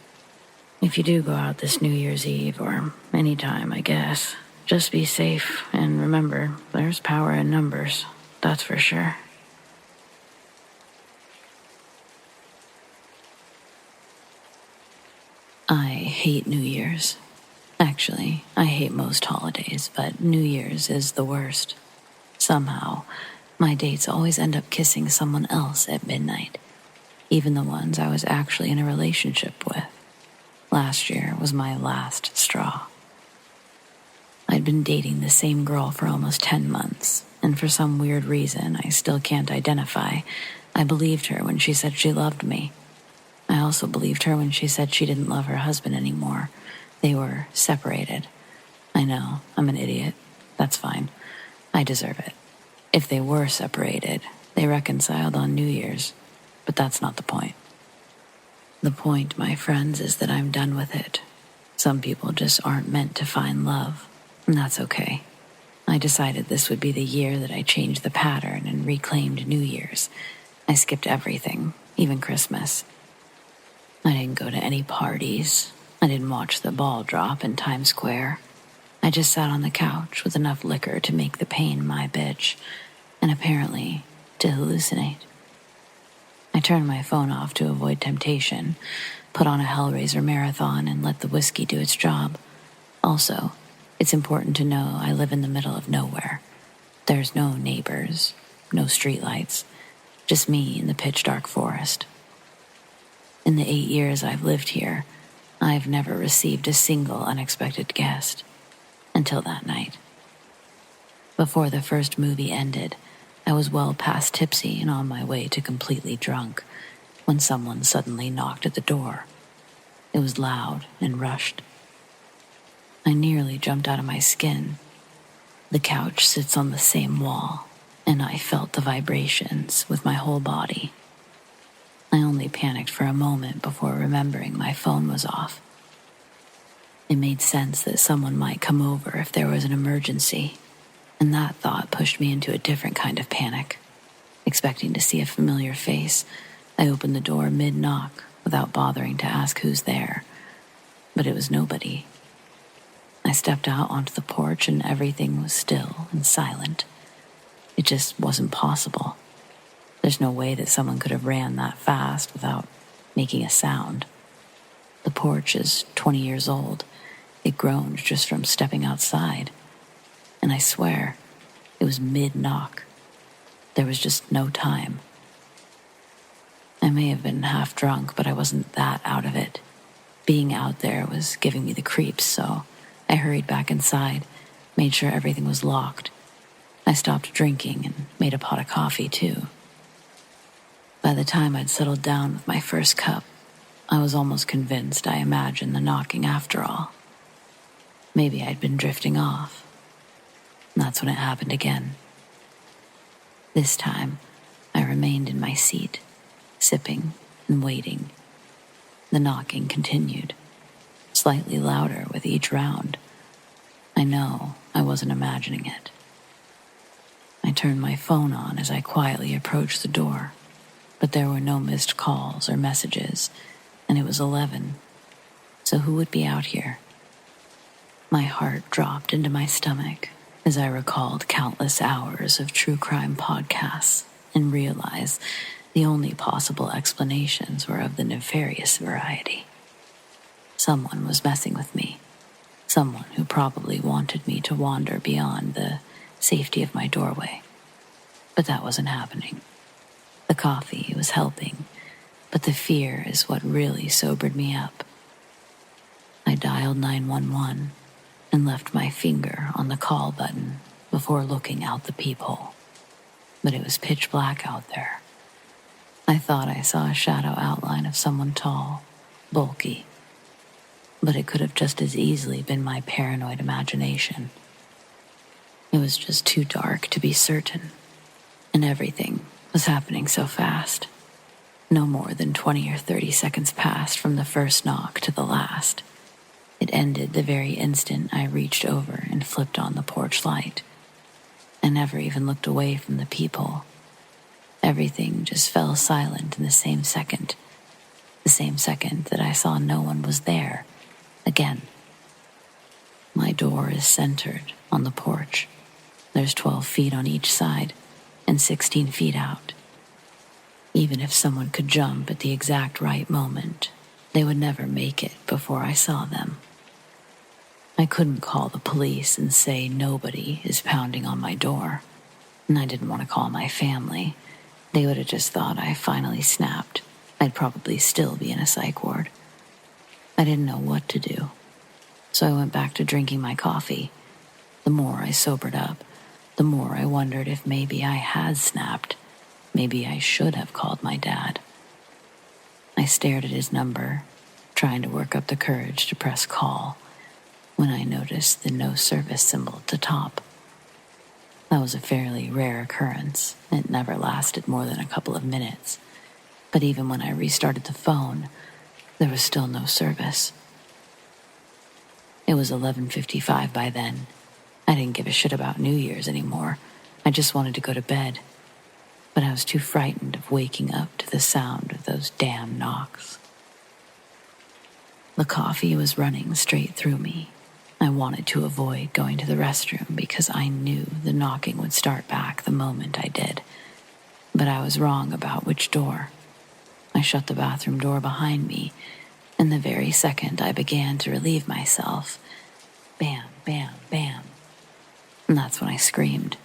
if you do go out this New Year's Eve, or any time, I guess, just be safe, and remember, there's power in numbers, that's for sure. I hate New Year's. Actually, I hate most holidays, but New Year's is the worst. Somehow, my dates always end up kissing someone else at midnight, even the ones I was actually in a relationship with. Last year was my last straw. I'd been dating the same girl for almost 10 months, and for some weird reason I still can't identify, I believed her when she said she loved me. I also believed her when she said she didn't love her husband anymore. They were separated. I know, I'm an idiot. That's fine. I deserve it. If they were separated, they reconciled on New Year's, but that's not the point. The point, my friends, is that I'm done with it. Some people just aren't meant to find love, and that's okay. I decided this would be the year that I changed the pattern and reclaimed New Year's. I skipped everything, even Christmas. I didn't go to any parties. I didn't watch the ball drop in Times Square. I just sat on the couch with enough liquor to make the pain my bitch, and apparently to hallucinate. I turned my phone off to avoid temptation, put on a Hellraiser marathon, and let the whiskey do its job. Also, it's important to know I live in the middle of nowhere. There's no neighbors, no streetlights, just me in the pitch-dark forest. In the 8 years I've lived here, I've never received a single unexpected guest. Until that night. Before the first movie ended, I was well past tipsy and on my way to completely drunk when someone suddenly knocked at the door. It was loud and rushed. I nearly jumped out of my skin. The couch sits on the same wall, and I felt the vibrations with my whole body. I only panicked for a moment before remembering my phone was off. It made sense that someone might come over if there was an emergency, and that thought pushed me into a different kind of panic. Expecting to see a familiar face, I opened the door mid-knock without bothering to ask who's there, but it was nobody. I stepped out onto the porch and everything was still and silent. It just wasn't possible. There's no way that someone could have ran that fast without making a sound. The porch is 20 years old. It groaned just from stepping outside. And I swear, it was mid-knock. There was just no time. I may have been half drunk, but I wasn't that out of it. Being out there was giving me the creeps, so I hurried back inside, made sure everything was locked. I stopped drinking and made a pot of coffee, too. By the time I'd settled down with my first cup, I was almost convinced I imagined the knocking after all. Maybe I'd been drifting off. And that's when it happened again. This time, I remained in my seat, sipping and waiting. The knocking continued, slightly louder with each round. I know I wasn't imagining it. I turned my phone on as I quietly approached the door, but there were no missed calls or messages, and it was 11. So who would be out here? My heart dropped into my stomach as I recalled countless hours of true crime podcasts and realized the only possible explanations were of the nefarious variety. Someone was messing with me. Someone who probably wanted me to wander beyond the safety of my doorway. But that wasn't happening. The coffee was helping, but the fear is what really sobered me up. I dialed 911 and left my finger on the call button before looking out the peephole. But it was pitch black out there. I thought I saw a shadow outline of someone tall, bulky, but it could have just as easily been my paranoid imagination. It was just too dark to be certain, and everything was happening so fast. No more than 20 or 30 seconds passed from the first knock to the last. It ended the very instant I reached over and flipped on the porch light. I never even looked away from the peephole. Everything just fell silent in the same second that I saw no one was there, again. My door is centered on the porch. There's 12 feet on each side and 16 feet out. Even if someone could jump at the exact right moment, they would never make it before I saw them. I couldn't call the police and say nobody is pounding on my door, and I didn't want to call my family. They would have just thought I finally snapped. I'd probably still be in a psych ward. I didn't know what to do, so I went back to drinking my coffee. The more I sobered up, the more I wondered if maybe I had snapped. Maybe I should have called my dad. I stared at his number, trying to work up the courage to press call, when I noticed the no service symbol at the top. That was a fairly rare occurrence. It never lasted more than a couple of minutes. But even when I restarted the phone, there was still no service. It was 11:55 by then. I didn't give a shit about New Year's anymore. I just wanted to go to bed. But I was too frightened of waking up to the sound of those damn knocks. The coffee was running straight through me. I wanted to avoid going to the restroom because I knew the knocking would start back the moment I did. But I was wrong about which door. I shut the bathroom door behind me, and the very second I began to relieve myself, bam, bam, bam. And that's when I screamed.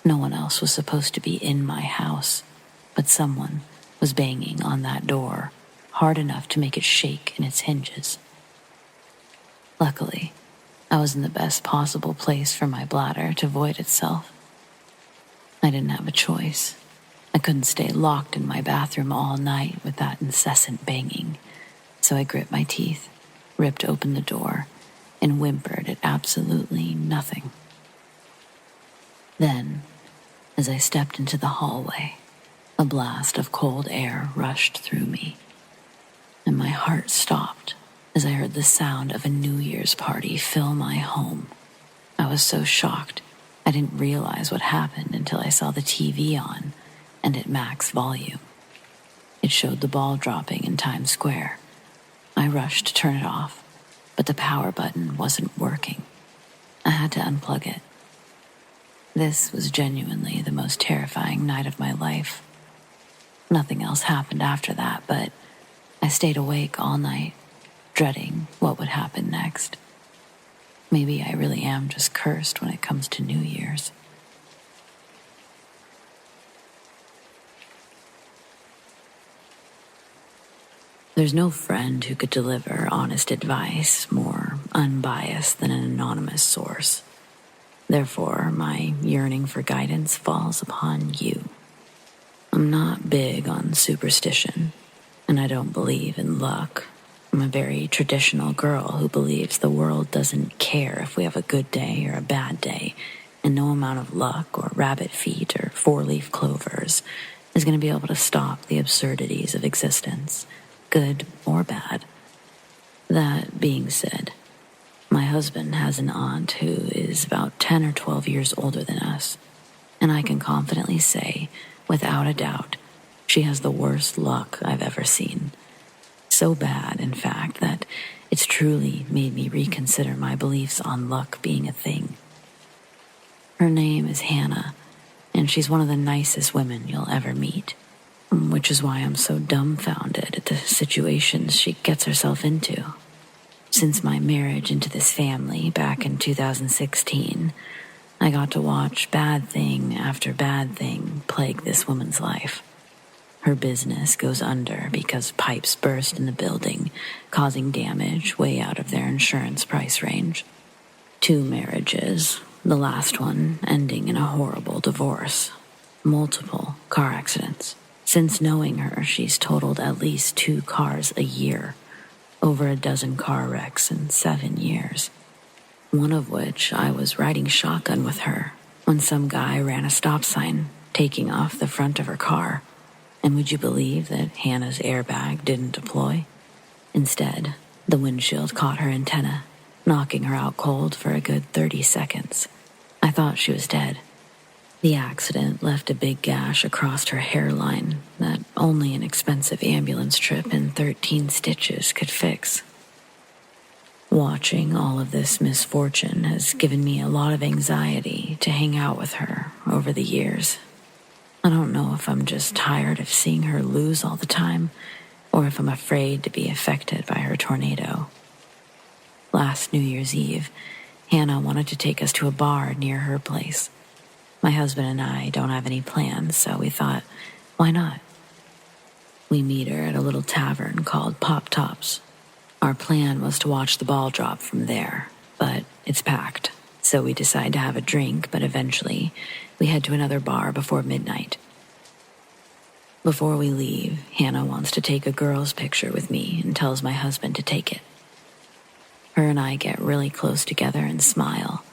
No one else was supposed to be in my house, but someone was banging on that door hard enough to make it shake in its hinges. Luckily, I was in the best possible place for my bladder to void itself. I didn't have a choice. I couldn't stay locked in my bathroom all night with that incessant banging, so I grit my teeth, ripped open the door, and whimpered at absolutely nothing. Then, as I stepped into the hallway, A blast of cold air rushed through me, and my heart stopped as I heard the sound of a New Year's party fill my home. I was so shocked, I didn't realize what happened until I saw the TV on and at max volume. It showed the ball dropping in Times Square. I rushed to turn it off, but the power button wasn't working. I had to unplug it. This was genuinely the most terrifying night of my life. Nothing else happened after that, but I stayed awake all night, dreading what would happen next. Maybe I really am just cursed when it comes to New Year's. There's no friend who could deliver honest advice more unbiased than an anonymous source. Therefore, my yearning for guidance falls upon you. I'm not big on superstition, and I don't believe in luck. I'm a very traditional girl who believes the world doesn't care if we have a good day or a bad day, and no amount of luck or rabbit feet or four-leaf clovers is going to be able to stop the absurdities of existence, good or bad. That being said, my husband has an aunt who is about 10 or 12 years older than us, and I can confidently say, without a doubt, she has the worst luck I've ever seen. So bad, in fact, that it's truly made me reconsider my beliefs on luck being a thing. Her name is Hannah, and she's one of the nicest women you'll ever meet, which is why I'm so dumbfounded at the situations she gets herself into. Since my marriage into this family back in 2016, I got to watch bad thing after bad thing plague this woman's life. Her business goes under because pipes burst in the building, causing damage way out of their insurance price range. 2 marriages, the last one ending in a horrible divorce. Multiple car accidents. Since knowing her, she's totaled at least 2 cars a year. Over a dozen car wrecks in 7 years. One of which I was riding shotgun with her when some guy ran a stop sign, taking off the front of her car. And would you believe that Hannah's airbag didn't deploy? Instead, the windshield caught her antenna, knocking her out cold for a good 30 seconds. I thought she was dead. The accident left a big gash across her hairline that only an expensive ambulance trip and 13 stitches could fix. Watching all of this misfortune has given me a lot of anxiety to hang out with her over the years. I don't know if I'm just tired of seeing her lose all the time, or if I'm afraid to be affected by her tornado. Last New Year's Eve, Hannah wanted to take us to a bar near her place. My husband and I don't have any plans, so we thought, why not? We meet her at a little tavern called Pop Tops. Our plan was to watch the ball drop from there, but it's packed. So we decide to have a drink, but eventually we head to another bar before midnight. Before we leave, Hannah wants to take a girl's picture with me and tells my husband to take it. Her and I get really close together and smile.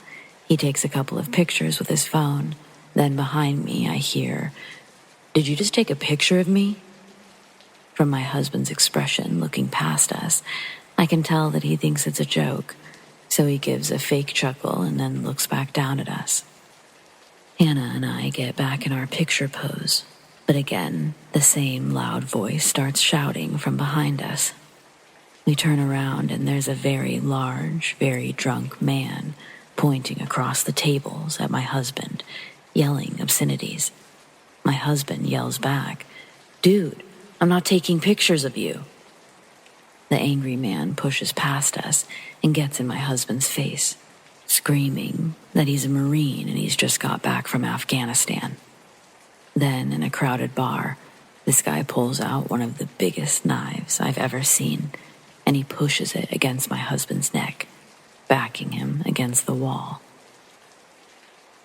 He takes a couple of pictures with his phone. Then behind me I hear, "Did you just take a picture of me?" From my husband's expression looking past us, I can tell that he thinks it's a joke. So he gives a fake chuckle and then looks back down at us. Hannah and I get back in our picture pose, but again, the same loud voice starts shouting from behind us. We turn around and there's a very large, very drunk man pointing across the tables at my husband, yelling obscenities. My husband yells back, "Dude, I'm not taking pictures of you." The angry man pushes past us and gets in my husband's face, screaming that he's a Marine and he's just got back from Afghanistan. Then, in a crowded bar, this guy pulls out one of the biggest knives I've ever seen, and he pushes it against my husband's neck, backing him against the wall.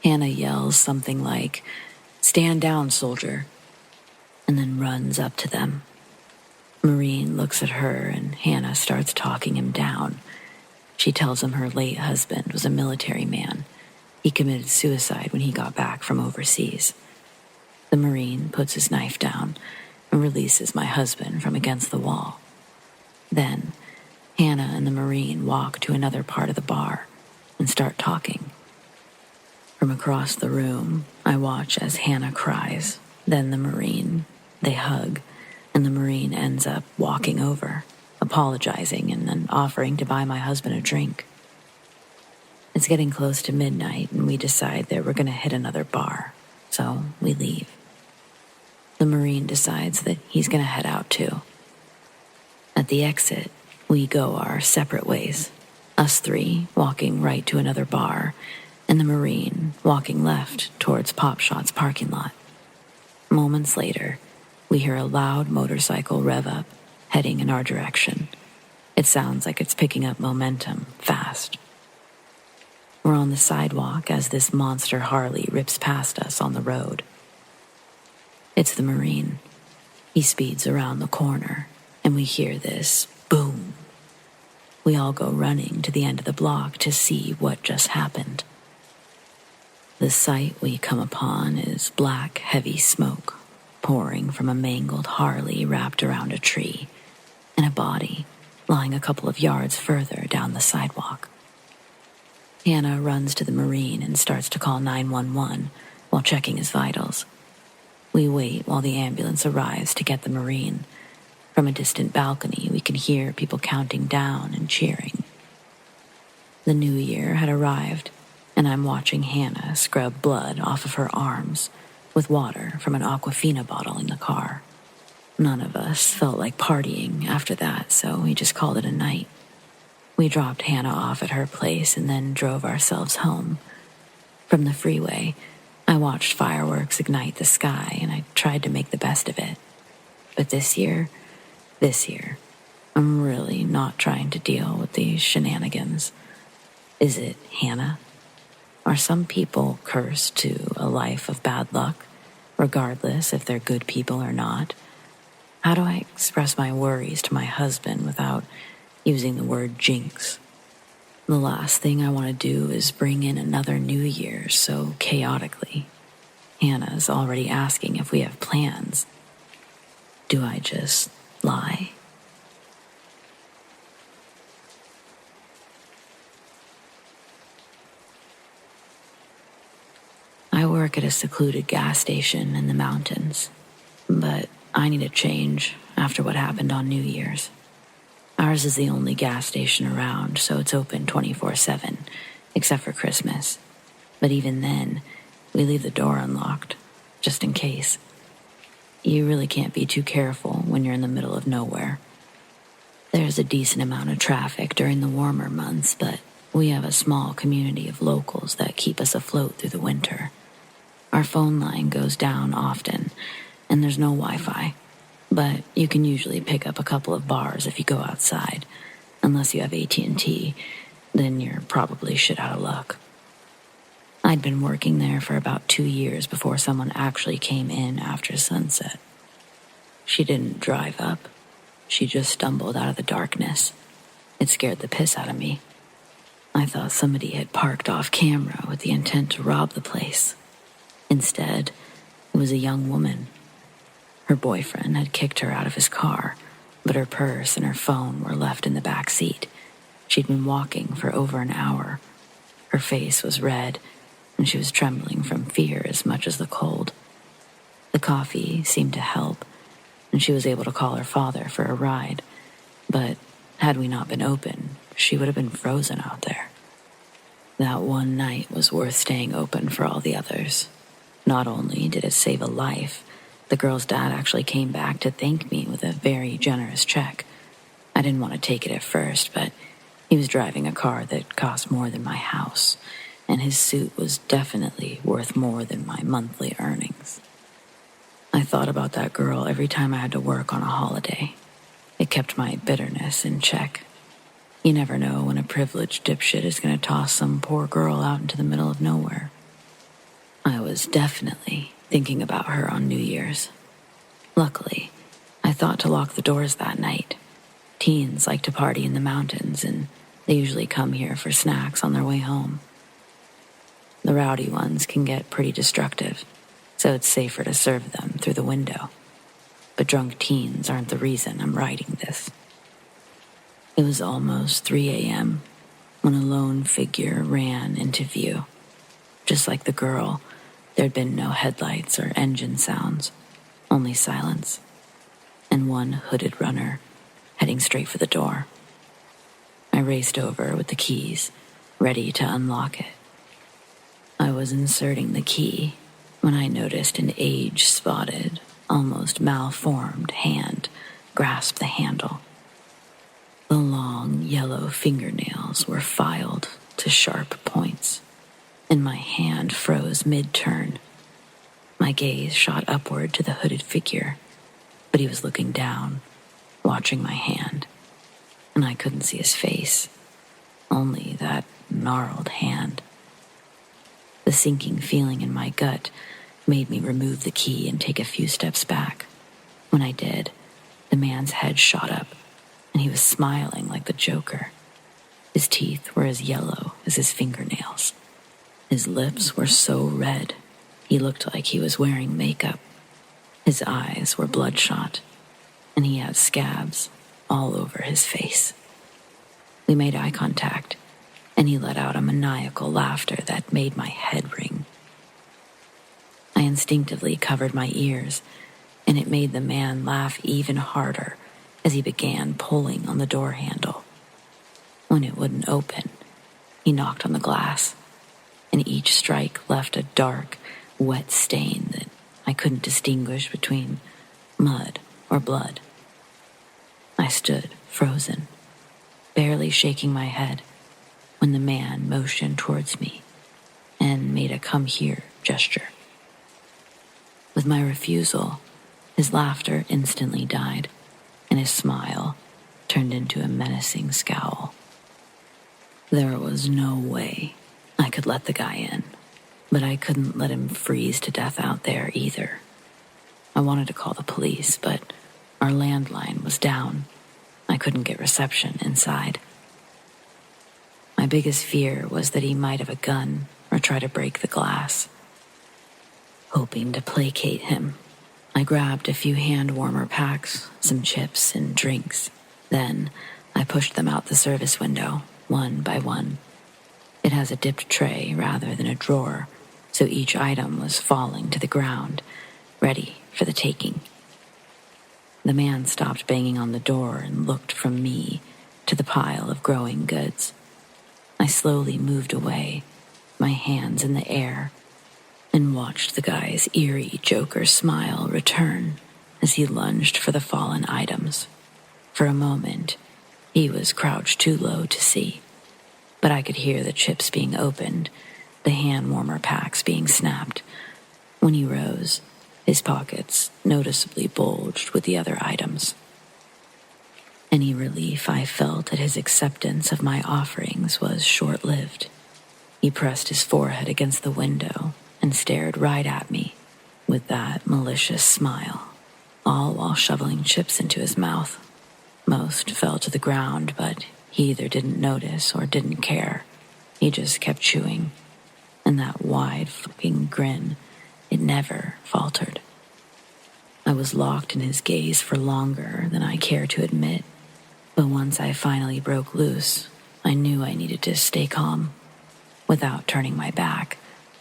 Hannah yells something like, "Stand down, soldier," and then runs up to them. Marine looks at her and Hannah starts talking him down. She tells him her late husband was a military man. He committed suicide when he got back from overseas. The Marine puts his knife down and releases my husband from against the wall. Then, Hannah and the Marine walk to another part of the bar and start talking. From across the room, I watch as Hannah cries, then the Marine. They hug, and the Marine ends up walking over, apologizing, and then offering to buy my husband a drink. It's getting close to midnight, and we decide that we're going to hit another bar, so we leave. The Marine decides that he's going to head out too. At the exit, we go our separate ways, us three walking right to another bar, and the Marine walking left towards Pop Shot's parking lot. Moments later, we hear a loud motorcycle rev up, heading in our direction. It sounds like it's picking up momentum fast. We're on the sidewalk as this monster Harley rips past us on the road. It's the Marine. He speeds around the corner, and we hear this boom. We all go running to the end of the block to see what just happened. The sight we come upon is black, heavy smoke pouring from a mangled Harley wrapped around a tree, and a body lying a couple of yards further down the sidewalk. Hannah runs to the Marine and starts to call 911 while checking his vitals. We wait while the ambulance arrives to get the Marine. From a distant balcony, we can hear people counting down and cheering. The new year had arrived, and I'm watching Hannah scrub blood off of her arms with water from an Aquafina bottle in the car. None of us felt like partying after that, so we just called it a night. We dropped Hannah off at her place and then drove ourselves home. From the freeway, I watched fireworks ignite the sky, and I tried to make the best of it. But this year, I'm really not trying to deal with these shenanigans. Is it Hannah? Are some people cursed to a life of bad luck, regardless if they're good people or not? How do I express my worries to my husband without using the word jinx? The last thing I want to do is bring in another new year so chaotically. Hannah's already asking if we have plans. Do I just lie? I work at a secluded gas station in the mountains, but I need a change after what happened on New Year's. Ours is the only gas station around, so it's open 24/7, except for Christmas. But even then, we leave the door unlocked, just in case. You really can't be too careful when you're in the middle of nowhere. There's a decent amount of traffic during the warmer months, but we have a small community of locals that keep us afloat through the winter. Our phone line goes down often, and there's no Wi-Fi. But you can usually pick up a couple of bars if you go outside. Unless you have AT&T, then you're probably shit out of luck. I'd been working there for about 2 years before someone actually came in after sunset. She didn't drive up. She just stumbled out of the darkness. It scared the piss out of me. I thought somebody had parked off camera with the intent to rob the place. Instead, it was a young woman. Her boyfriend had kicked her out of his car, but her purse and her phone were left in the back seat. She'd been walking for over an hour. Her face was red, and she was trembling from fear as much as the cold. The coffee seemed to help, and she was able to call her father for a ride. But had we not been open, she would have been frozen out there. That one night was worth staying open for all the others. Not only did it save a life, the girl's dad actually came back to thank me with a very generous check. I didn't want to take it at first, but he was driving a car that cost more than my house, and his suit was definitely worth more than my monthly earnings. I thought about that girl every time I had to work on a holiday. It kept my bitterness in check. You never know when a privileged dipshit is going to toss some poor girl out into the middle of nowhere. I was definitely thinking about her on New Year's. Luckily, I thought to lock the doors that night. Teens like to party in the mountains, and they usually come here for snacks on their way home. The rowdy ones can get pretty destructive, so it's safer to serve them through the window. But drunk teens aren't the reason I'm writing this. It was almost 3 a.m. when a lone figure ran into view. Just like the girl, there'd been no headlights or engine sounds, only silence, and one hooded runner heading straight for the door. I raced over with the keys, ready to unlock it. I was inserting the key when I noticed an age-spotted, almost malformed hand grasp the handle. The long, yellow fingernails were filed to sharp points, and my hand froze mid-turn. My gaze shot upward to the hooded figure, but he was looking down, watching my hand, and I couldn't see his face, only that gnarled hand. The sinking feeling in my gut made me remove the key and take a few steps back. When I did, the man's head shot up, and he was smiling like the Joker. His teeth were as yellow as his fingernails. His lips were so red, he looked like he was wearing makeup. His eyes were bloodshot, and he had scabs all over his face. We made eye contact, and he let out a maniacal laughter that made my head ring. I instinctively covered my ears, and it made the man laugh even harder as he began pulling on the door handle. When it wouldn't open, he knocked on the glass, and each strike left a dark, wet stain that I couldn't distinguish between mud or blood. I stood frozen, barely shaking my head, when the man motioned towards me and made a come here gesture. With my refusal, his laughter instantly died, and his smile turned into a menacing scowl. There was no way I could let the guy in, but I couldn't let him freeze to death out there either. I wanted to call the police, but our landline was down. I couldn't get reception inside. My biggest fear was that he might have a gun or try to break the glass. Hoping to placate him, I grabbed a few hand warmer packs, some chips, and drinks. Then I pushed them out the service window, one by one. It has a dipped tray rather than a drawer, so each item was falling to the ground, ready for the taking. The man stopped banging on the door and looked from me to the pile of growing goods. I slowly moved away, my hands in the air, and watched the guy's eerie Joker smile return as he lunged for the fallen items. For a moment, he was crouched too low to see, but I could hear the chips being opened, the hand warmer packs being snapped. When he rose, his pockets noticeably bulged with the other items. Any relief I felt at his acceptance of my offerings was short-lived. He pressed his forehead against the window and stared right at me with that malicious smile, all while shoveling chips into his mouth. Most fell to the ground, but he either didn't notice or didn't care. He just kept chewing, and that wide fucking grin, it never faltered. I was locked in his gaze for longer than I care to admit, but once I finally broke loose, I knew I needed to stay calm. Without turning my back,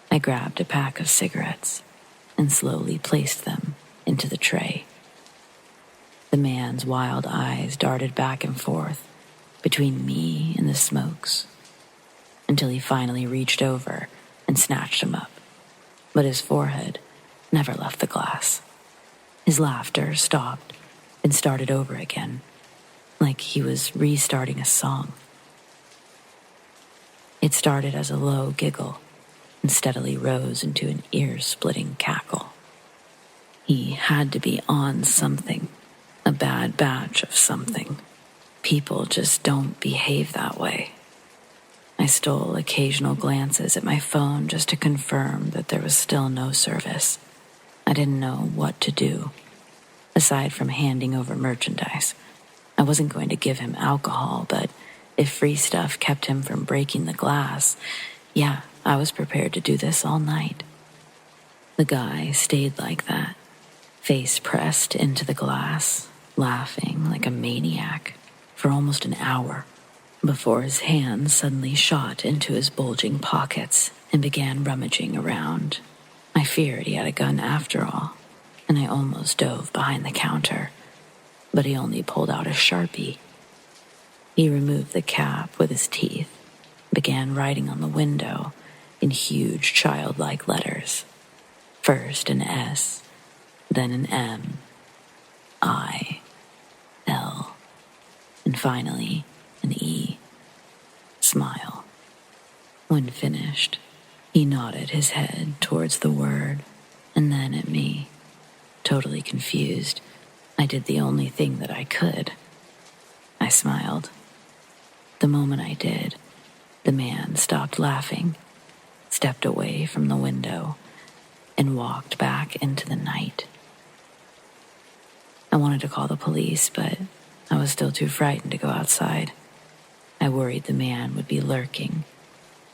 I grabbed a pack of cigarettes and slowly placed them into the tray. The man's wild eyes darted back and forth between me and the smokes until he finally reached over and snatched them up, but his forehead never left the glass. His laughter stopped and started over again, like he was restarting a song. It started as a low giggle and steadily rose into an ear-splitting cackle. He had to be on something, a bad batch of something. People just don't behave that way. I stole occasional glances at my phone just to confirm that there was still no service. I didn't know what to do. Aside from handing over merchandise, I wasn't going to give him alcohol, but if free stuff kept him from breaking the glass, yeah, I was prepared to do this all night. The guy stayed like that, face pressed into the glass, laughing like a maniac for almost an hour, before his hands suddenly shot into his bulging pockets and began rummaging around. I feared he had a gun after all, and I almost dove behind the counter, but he only pulled out a Sharpie. He removed the cap with his teeth, began writing on the window in huge childlike letters. First an S, then an M, I, L, and finally an E. Smile. When finished, he nodded his head towards the word and then at me. Totally confused, I did the only thing that I could. I smiled. The moment I did, the man stopped laughing, stepped away from the window, and walked back into the night. I wanted to call the police, but I was still too frightened to go outside. I worried the man would be lurking,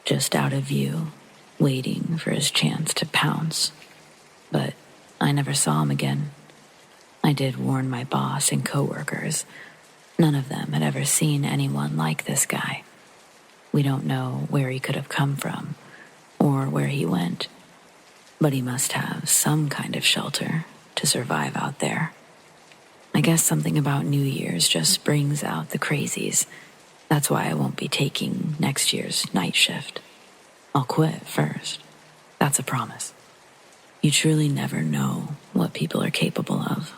just out of view, waiting for his chance to pounce. But I never saw him again. I did warn my boss and coworkers. None of them had ever seen anyone like this guy. We don't know where he could have come from or where he went, but he must have some kind of shelter to survive out there. I guess something about New Year's just brings out the crazies. That's why I won't be taking next year's night shift. I'll quit first. That's a promise. You truly never know what people are capable of.